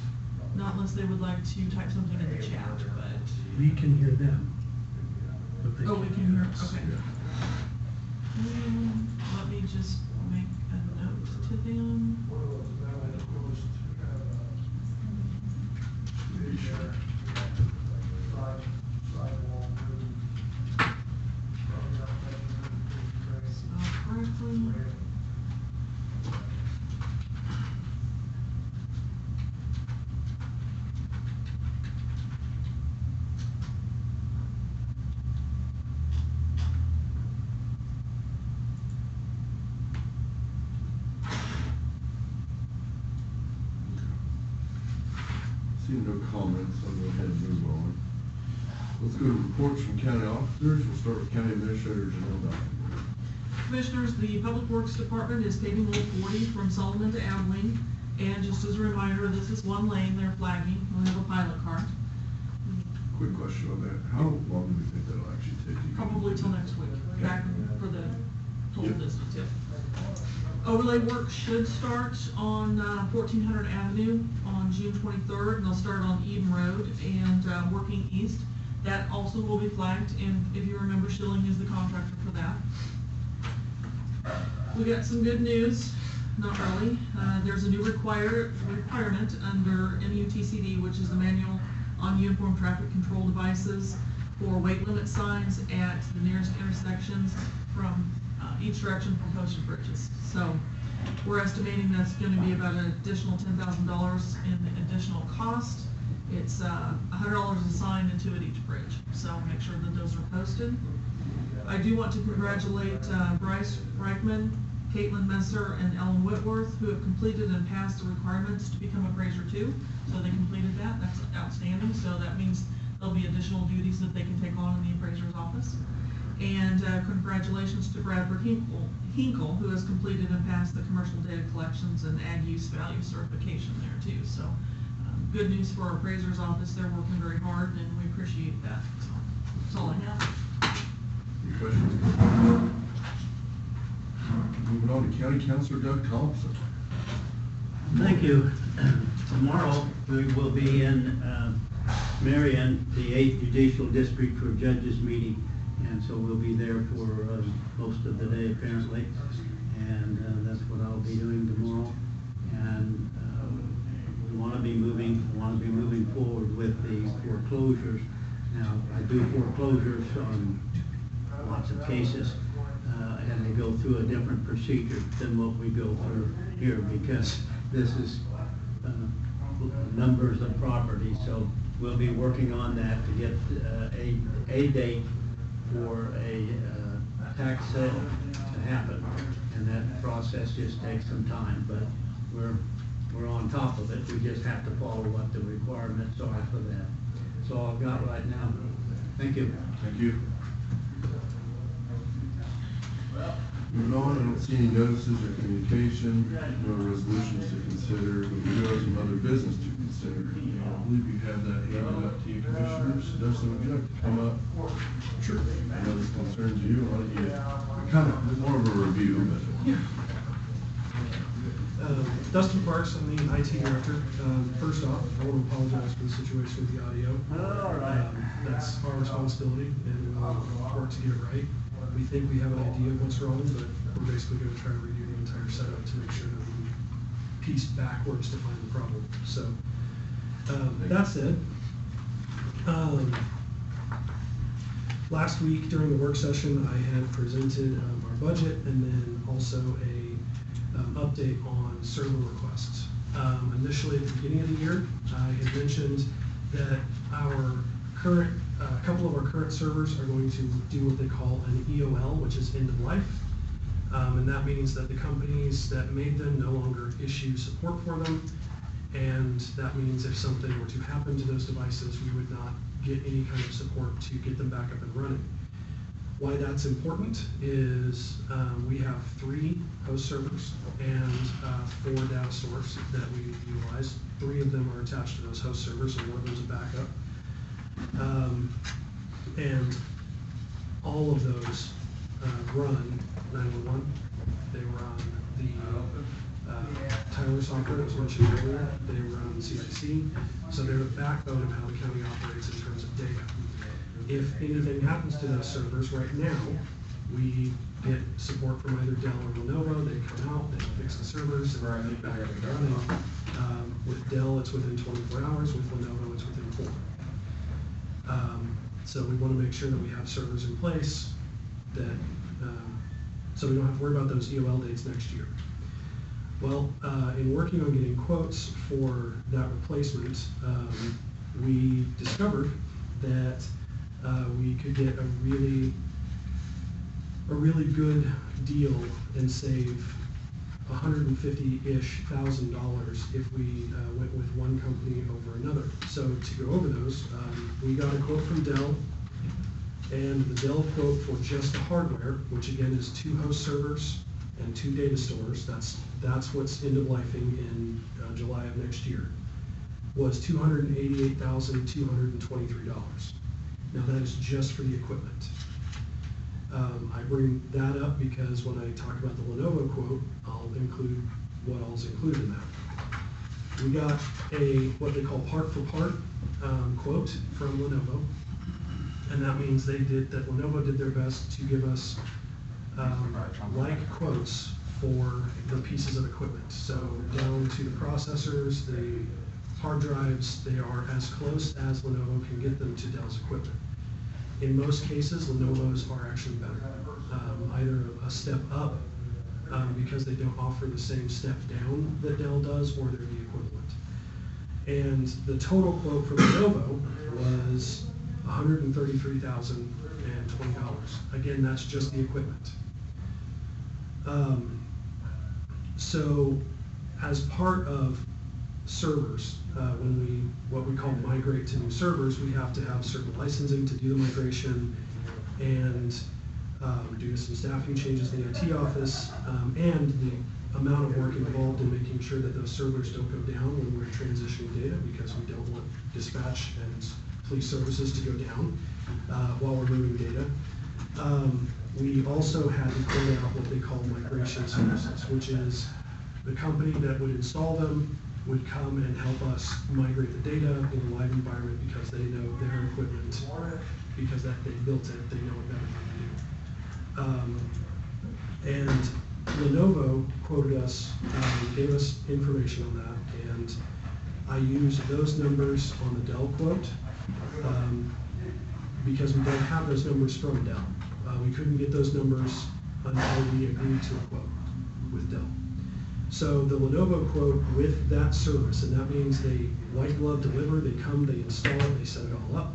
Not unless they would like to type something in the chat, but. We can hear them. But they Oh, we can't can hear, us. okay. Let me just make a note to them. Be sure. Spell correctly. Seeing no comments, I'll go ahead and move on. Let's go to reports from county officers. We'll start with County Administrator Janelle Dockery. Commissioners, the Public Works Department is paving Old 40 from Solomon to Abilene. And just as a reminder, this is one lane they're flagging. We have a pilot car. Quick question on that. How long do we think that'll actually take? to get Probably till next week, back for the total distance, yep. Overlay work should start on 1400 Avenue on June 23rd, and they'll start on Eden Road and working east. That also will be flagged, and if you remember, Schilling is the contractor for that. We got some good news, not really. There's a new requirement under MUTCD, which is the Manual on Uniform Traffic Control Devices, for weight limit signs at the nearest intersections from each direction from posted bridges. So we're estimating that's going to be about an additional $10,000 in additional cost. It's $100 a sign and 2 at each bridge. So make sure that those are posted. I do want to congratulate Bryce Reichman, Caitlin Messer, and Ellen Whitworth, who have completed and passed the requirements to become appraiser 2. So they completed that. That's outstanding. So that means there'll be additional duties that they can take on in the appraiser's office. And congratulations to Bradford Hinkle, who has completed and passed the commercial data collections and ag use value certification there too. So good news for our appraiser's office. They're working very hard and we appreciate that. So that's all I have. Any questions? Moving on to County Councilor Doug Thompson. Thank you. Tomorrow, we will be in Marion, the 8th Judicial District for Judges meeting, and so we'll be there for most of the day apparently, and that's what I'll be doing tomorrow. And we want to be moving forward with the foreclosures. Now, I do foreclosures on lots of cases, and they go through a different procedure than what we go through here, because this is numbers of property. So we'll be working on that to get a date for a tax sale to happen, and that process just takes some time, but we're on top of it. We just have to follow what the requirements are for that. That's all I've got right now. Thank you. Thank you. Moving on, I don't see any notices or communication, no resolutions to consider, but we do have some other business to consider. I believe you have that handed out to you, commissioners. Dustin, would you like to come up? Sure. I know this concerns you. Why don't you, kind of more of a review, but. Dustin Parks, I'm the IT director. First off, I want to apologize for the situation with the audio. All right. That's our responsibility, and we'll work to get it right. We think we have an idea of what's wrong, but we're basically going to try to redo the entire setup to make sure that we piece backwards to find the problem. So, that said, last week during the work session, I had presented our budget and then also a update on server requests. Initially at the beginning of the year, I had mentioned that our current, a couple of our current servers are going to do what they call an EOL, which is end of life. And that means that the companies that made them no longer issue support for them. And that means if something were to happen to those devices, we would not get any kind of support to get them back up and running. Why that's important is we have 3 host servers and 4 data stores that we utilize. 3 of them are attached to those host servers, and one of them's a backup. And all of those run 911. They run the Tyler software that was mentioned earlier. They run CIC. So they're the backbone of how the county operates in terms of data. If anything happens to those servers right now, we get support from either Dell or Lenovo. They come out, they fix the servers, and they're back up and running. With Dell, it's within 24 hours. With Lenovo, it's within 4. So we want to make sure that we have servers in place that, so we don't have to worry about those EOL dates next year. Well, in working on getting quotes for that replacement, we discovered that we could get a really good deal and save $150-ish thousand if we went with one company over another. So to go over those, we got a quote from Dell, and the Dell quote for just the hardware, which again is 2 host servers and 2 data stores, that's what's end of lifing in July of next year, was $288,223. Now that is just for the equipment. I bring that up because when I talk about the Lenovo quote, I'll include what all's included in that. We got what they call part for part quote from Lenovo, and that means Lenovo did their best to give us like quotes for the pieces of equipment. So down to the processors, the hard drives, they are as close as Lenovo can get them to Dell's equipment. In most cases, Lenovo's are actually better, either a step up because they don't offer the same step down that Dell does, or they're the equivalent. And the total quote for Lenovo was $133,020. Again, that's just the equipment. So as part of servers, when what we call migrate to new servers, we have to have certain licensing to do the migration, and due to some staffing changes in the IT office, and the amount of work involved in making sure that those servers don't go down when we're transitioning data, because we don't want dispatch and police services to go down while we're moving data. We also had to clear out what they call migration services, which is the company that would install them would come and help us migrate the data in a live environment, because they know their equipment, because that they built it, they know it better than we do. And Lenovo quoted us, gave us information on that, and I used those numbers on the Dell quote, because we don't have those numbers from Dell. We couldn't get those numbers until we agreed to a quote with Dell. So the Lenovo quote with that service, and that means they white glove deliver, they come, they install it, they set it all up.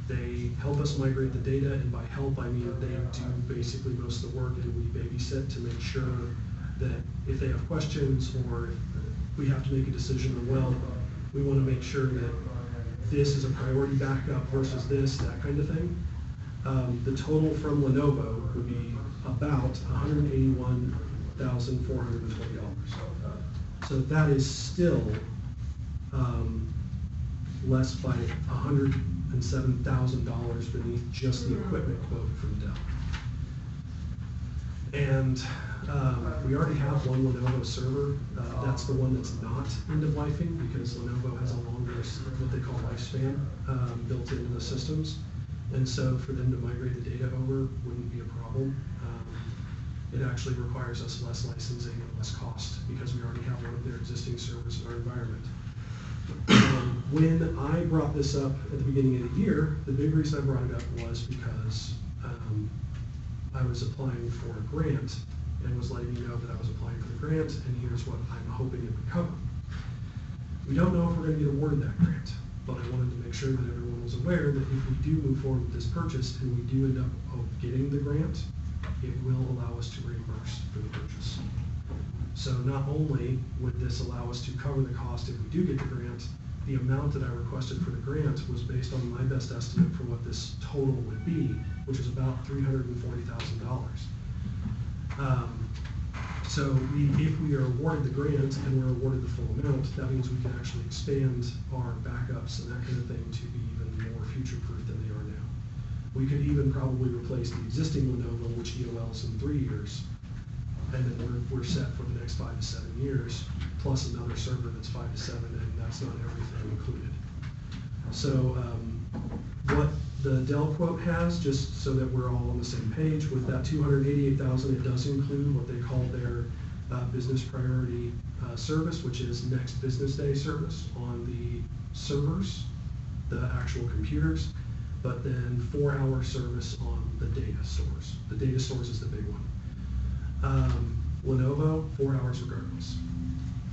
They help us migrate the data, and by help I mean they do basically most of the work, and we babysit to make sure that if they have questions or we have to make a decision on, well, we want to make sure that this is a priority backup versus this, that kind of thing. The total from Lenovo would be about $181,420. So that is still less by $107,000 beneath just the equipment quote from Dell. And we already have one Lenovo server. That's the one that's not end-of-lifing, because Lenovo has a longer, what they call lifespan, built into the systems. And so for them to migrate the data over wouldn't be a problem. It actually requires us less licensing and less cost, because we already have one of their existing servers in our environment. When I brought this up at the beginning of the year, the big reason I brought it up was because I was applying for a grant and was letting you know that I was applying for the grant, and here's what I'm hoping it would cover. We don't know if we're going to get awarded that grant, but I wanted to make sure that everyone was aware that if we do move forward with this purchase and we do end up getting the grant, it will allow us to reimburse for the purchase. So not only would this allow us to cover the cost if we do get the grant, the amount that I requested for the grant was based on my best estimate for what this total would be, which is about $340,000. So if we are awarded the grant and we're awarded the full amount, that means we can actually expand our backups and that kind of thing to be even more future-proof than they are now. We could even probably replace the existing Lenovo, which EOLs in 3 years, and then we're set for the next 5 to 7 years, plus another server that's 5 to 7, and that's not everything included. So what the Dell quote has, just so that we're all on the same page, with that $288,000, it does include what they call their business priority service, which is next business day service on the servers, the actual computers, but then 4-hour service on the data stores. The data stores is the big one. Lenovo, 4 hours regardless.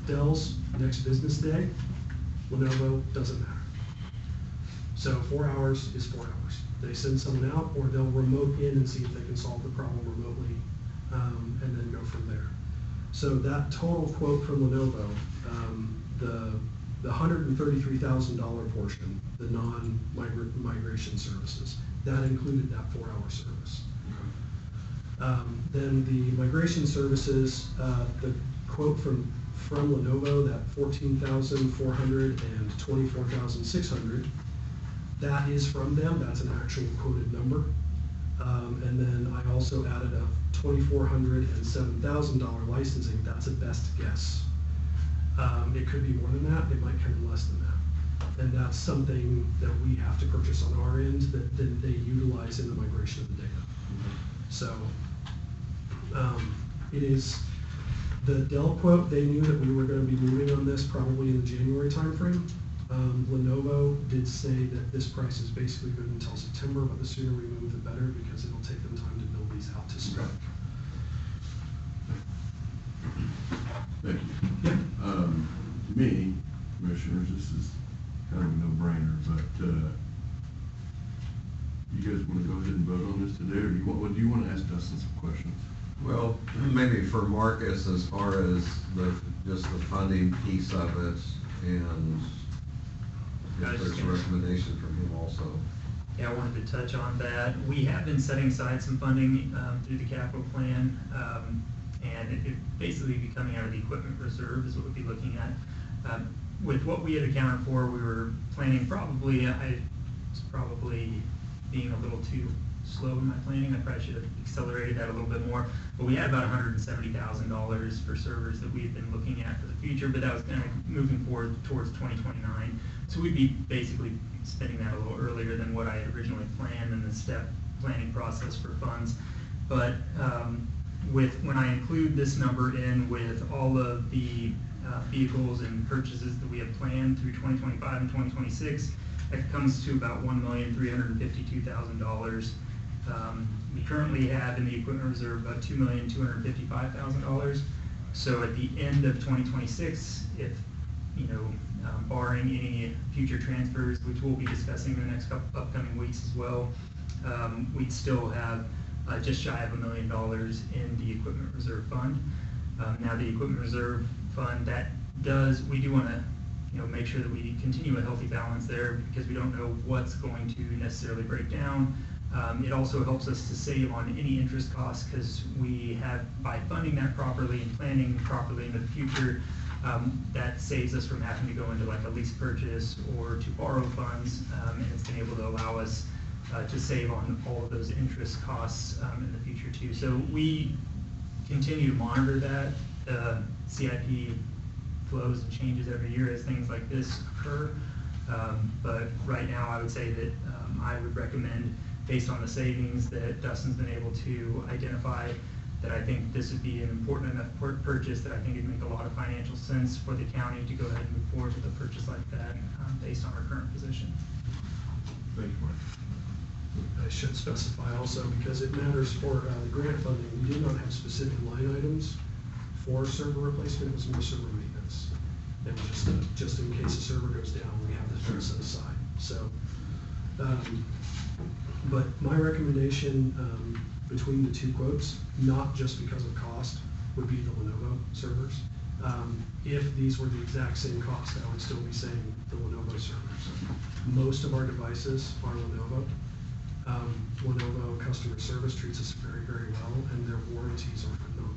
Dell's next business day, Lenovo doesn't matter. So 4 hours is 4 hours. They send someone out, or they'll remote in and see if they can solve the problem remotely, and then go from there. So that total quote from Lenovo, the $133,000 portion, the non-migration services, that included that 4-hour service. Then the migration services, the quote from Lenovo, that $14,400 and $24,600, that is from them. That's an actual quoted number. And then I also added a $2,400 and $7,000 licensing. That's a best guess. It could be more than that. It might come in less than that. And that's something that we have to purchase on our end that then they utilize in the migration of the data. So it is the Dell quote. They knew that we were going to be moving on this probably in the January timeframe. Lenovo did say that this price is basically good until September, but the sooner we move, the better, because it'll take them time to build these out to spec. Thank you. Yeah. To me, commissioners, this is kind of a no-brainer, but you guys want to go ahead and vote on this today, or do you want to ask Dustin some questions? Well, maybe for Marcus, as far as just the funding piece of it, and if there's a recommendation from him also. Yeah, I wanted to touch on that. We have been setting aside some funding through the capital plan, and it basically be coming out of the equipment reserve is what we'd be looking at. With what we had accounted for, we were planning probably, I was probably being a little too slow in my planning. I probably should have accelerated that a little bit more. But we had about $170,000 for servers that we had been looking at for the future, but that was kind of moving forward towards 2029. So we'd be basically spending that a little earlier than what I had originally planned in the step planning process for funds. But when I include this number in with all of the vehicles and purchases that we have planned through 2025 and 2026, that comes to about $1,352,000. We currently have in the equipment reserve about $2,255,000. So at the end of 2026, if, barring any future transfers, which we'll be discussing in the next couple upcoming weeks as well, we'd still have just shy of $1 million in the equipment reserve fund. Now the equipment reserve fund, we do want to make sure that we continue a healthy balance there, because we don't know what's going to necessarily break down. It also helps us to save on any interest costs, because we have, by funding that properly and planning properly into the future, that saves us from having to go into like a lease purchase or to borrow funds, and it's been able to allow us to save on all of those interest costs in the future too. So we continue to monitor that. CIP flows and changes every year as things like this occur. But right now I would say that I would recommend, based on the savings that Dustin's been able to identify, that I think this would be an important enough purchase that I think it'd make a lot of financial sense for the county to go ahead and move forward with a purchase like that based on our current position. Thank you, Mark. I should specify also, because it matters for the grant funding, we did not have specific line items for server replacement. It was more server maintenance. It was just in case a server goes down, we have this set aside. So, but my recommendation between the two quotes, not just because of cost, would be the Lenovo servers. If these were the exact same cost, I would still be saying the Lenovo servers. Most of our devices are Lenovo. Lenovo customer service treats us very, very well, and their warranties are phenomenal.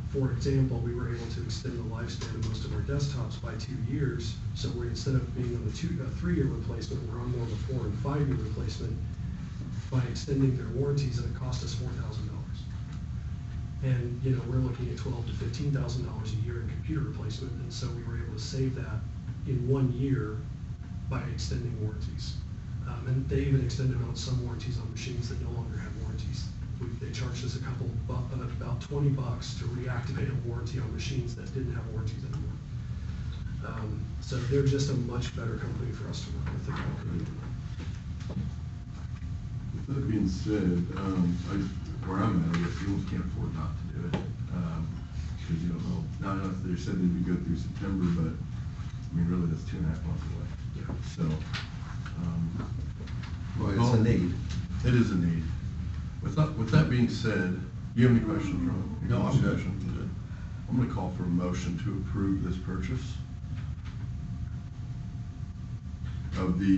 For example, we were able to extend the lifespan of most of our desktops by 2 years. So we're, instead of being on a 3-year replacement, we're on more of a 4- and 5-year replacement by extending their warranties, and it cost us $4,000. And we're looking at $12,000 to $15,000 a year in computer replacement, and so we were able to save that in 1 year by extending warranties. And they even extended on some warranties on machines that no longer have warranties. They charged us about $20 to reactivate a warranty on machines that didn't have warranties anymore. So they're just a much better company for us to work with. With that being said, where I'm at, I guess you almost can't afford not to do it, because you don't know. Now, they said they'd be good through September, but really that's 2.5 months away. Yeah. So, Well, it's a need. It is a need. With that being said, do you have any questions, Ron? No, I'm good. Good. I'm going to call for a motion to approve this purchase of the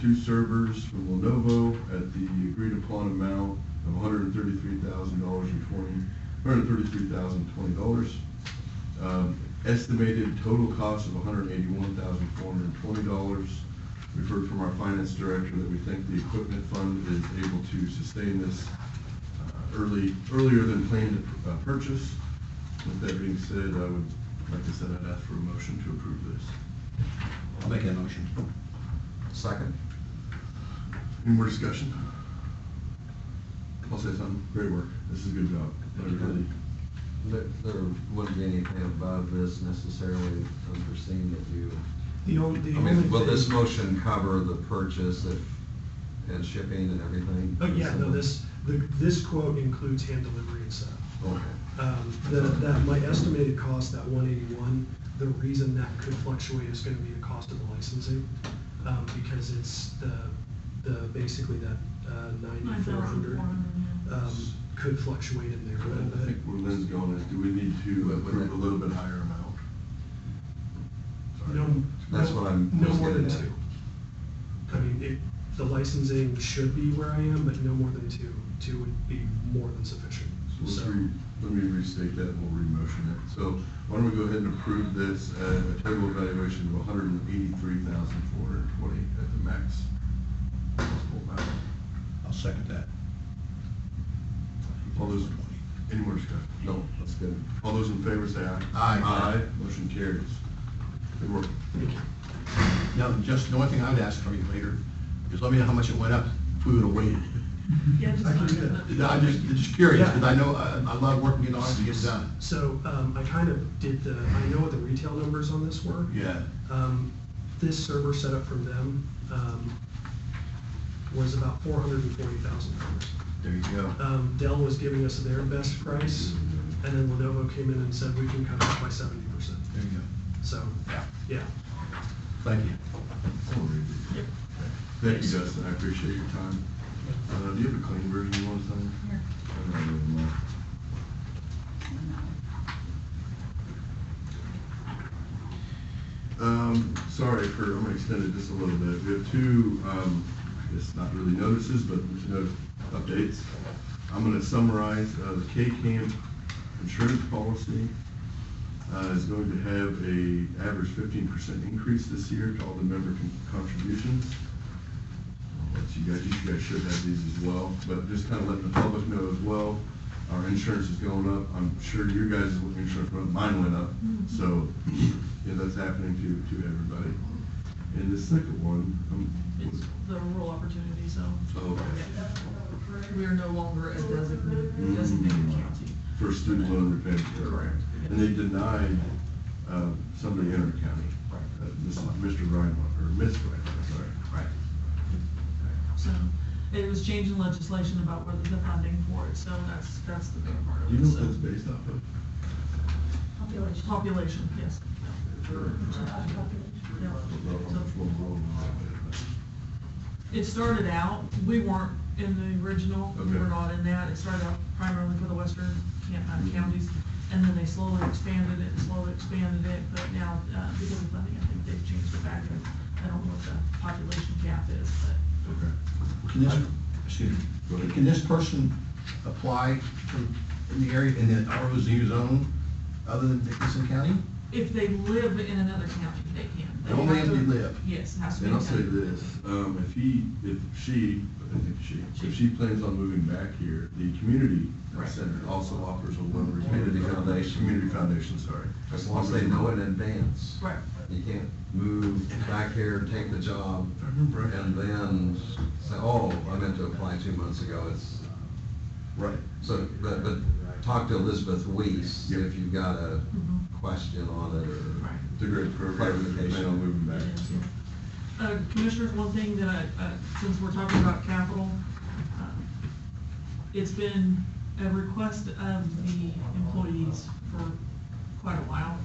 two servers from Lenovo at the agreed upon amount of $133,020. Estimated total cost of $181,420. We've heard from our finance director that we think the equipment fund is able to sustain this earlier than planned purchase. With that being said, I'd ask for a motion to approve this. I'll make that motion. Second. Any more discussion? I'll say something. Great work. This is a good job. Really. There wouldn't be anything above this necessarily unforeseen that you... will this motion cover the purchase and shipping and everything? Oh, yeah, no, this quote includes hand delivery and setup. Okay. That my estimated cost, that 181, the reason that could fluctuate is going to be the cost of the licensing, because it's basically that 9,400 could fluctuate in there a little I bit. think where Lynn's going is, do we need to approve a little bit higher amount? Sorry. That's what I'm No more than getting at. 2. The licensing should be where I am, but no more than 2. 2 would be more than sufficient. So So- let me restate that and we'll re-motion it. So why don't we go ahead and approve this at a total evaluation of $183,420 at the max possible amount. I'll second that. All those, any more discussion? No, that's good. All those in favor say aye. Aye. Aye, motion carries. Good work. Now, just the only thing I would ask from you later is let me know how much it went up if we would have waited. Yeah, just I can like do that. that. I'm just curious, Yeah. because I know, I love working in hard to get it done. So, I kind of did I know what the retail numbers on this were. Yeah. This server setup from them, was about $440,000. There you go. Dell was giving us their best price, and then Lenovo came in and said we can cut it by 70%. There you go. So, yeah. Thank you. Thank you, Dustin, I appreciate your time. Do you have a clean version you want to sign? Here. Sorry for, I'm gonna extend it just a little bit. We have two, I guess not really notices, but note updates. I'm gonna summarize, the K-Camp insurance policy is going to have a average 15% increase this year to all the member contributions. I'll let you guys should have these as well, but just kind of letting the public know as well. Our insurance is going up. I'm sure your guys' insurance went up, mine went up. So, yeah, that's happening to everybody. And the second one, It's the rural opportunity zone. okay, We are no longer a designated county. for student loan repayment program. Correct. And they denied, somebody in our county. This is Mr. Reinhardt, or Ms. Reinhardt, sorry. Right. So it was changing legislation about whether the funding for it, so that's the big part of Do it. you know So- what that's based off of? Population, yes. Yeah. It started out, we weren't in the original, we were Okay. not in that. It started out primarily for the western counties, and then they slowly expanded it, but now, because of funding, I think they've changed it back. I don't know what the population cap is, but Okay. Can this, excuse me, Go ahead. can this person apply from, in the area, in the ROZ zone, other than Dickinson County? if they live in another county, they can. They Only have if to- they live. Yes, it has to be. And I'll in say county. this, if she plans on moving back here, the community Right. center also offers a loan repayment. Community foundation. Community foundation, sorry. As long as they know in advance. Right. You can't move back here, take the job, If I remember right. and then say, oh, I meant to apply 2 months ago. It's, Right. so, but talk to Elizabeth Weiss Yep. if you've got a Mhm. question on it or. Right. It's a great program, if you plan on moving back. so. Commissioners, one thing that since we're talking about capital, it's been a request of the employees for quite a while.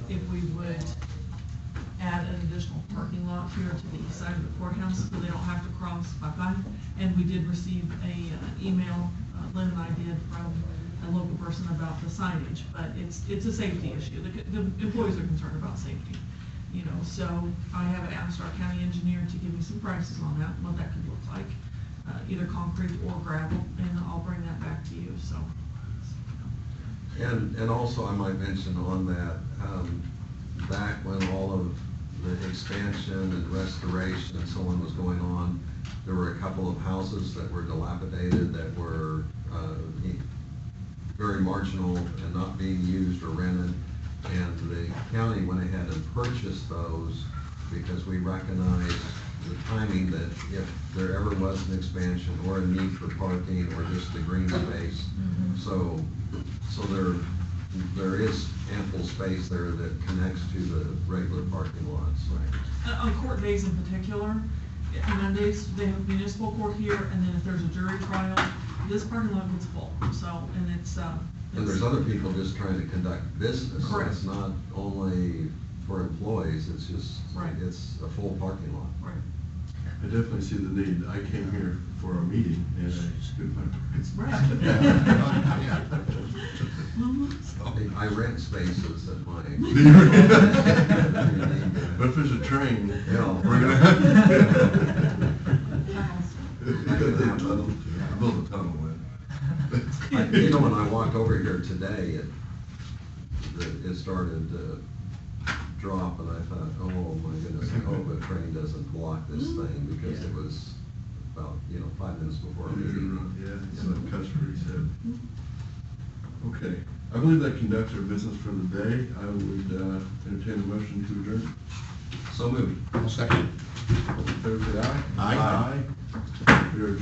If we would add an additional parking lot here to the east side of the courthouse, so they don't have to cross by. And we did receive a email, Lynn and I did, from a local person about the signage, but it's a safety issue. The employees are concerned about safety, you know, so I have asked our county engineer to give me some prices on that, what that could look like, either concrete or gravel, and I'll bring that back to you, so. And also I might mention on that, back when all of the expansion and restoration and so on was going on, there were a couple of houses that were dilapidated, that were very marginal and not being used or rented. And the county went ahead and purchased those because we recognized the timing that if there ever was an expansion or a need for parking or just the green space. So there is ample space there that connects to the regular parking lots. On court days in particular, Mondays, they have municipal court here, and then if there's a jury trial, this parking lot gets full, so, and it's. And there's other people just trying to conduct business. So Correct. it's not only for employees, it's just, Right. it's a full parking lot. Right. I definitely see the need. I came here for a meeting and I scooped my price. Right. Yeah. I rent spaces at my. But if there's a train, Yeah. we're gonna have. I could have tunnel. Build a tunnel in. You know, when I walked over here today, it started to drop, and I thought, oh my goodness, I hope a train doesn't block this thing, because it was about, 5 minutes before our meeting. Yeah, that's what Custer said. Okay, I believe that conducts our business for the day. I would entertain a motion to adjourn. So moved. I'll second. All in favor, say aye. Aye. We are adjourned.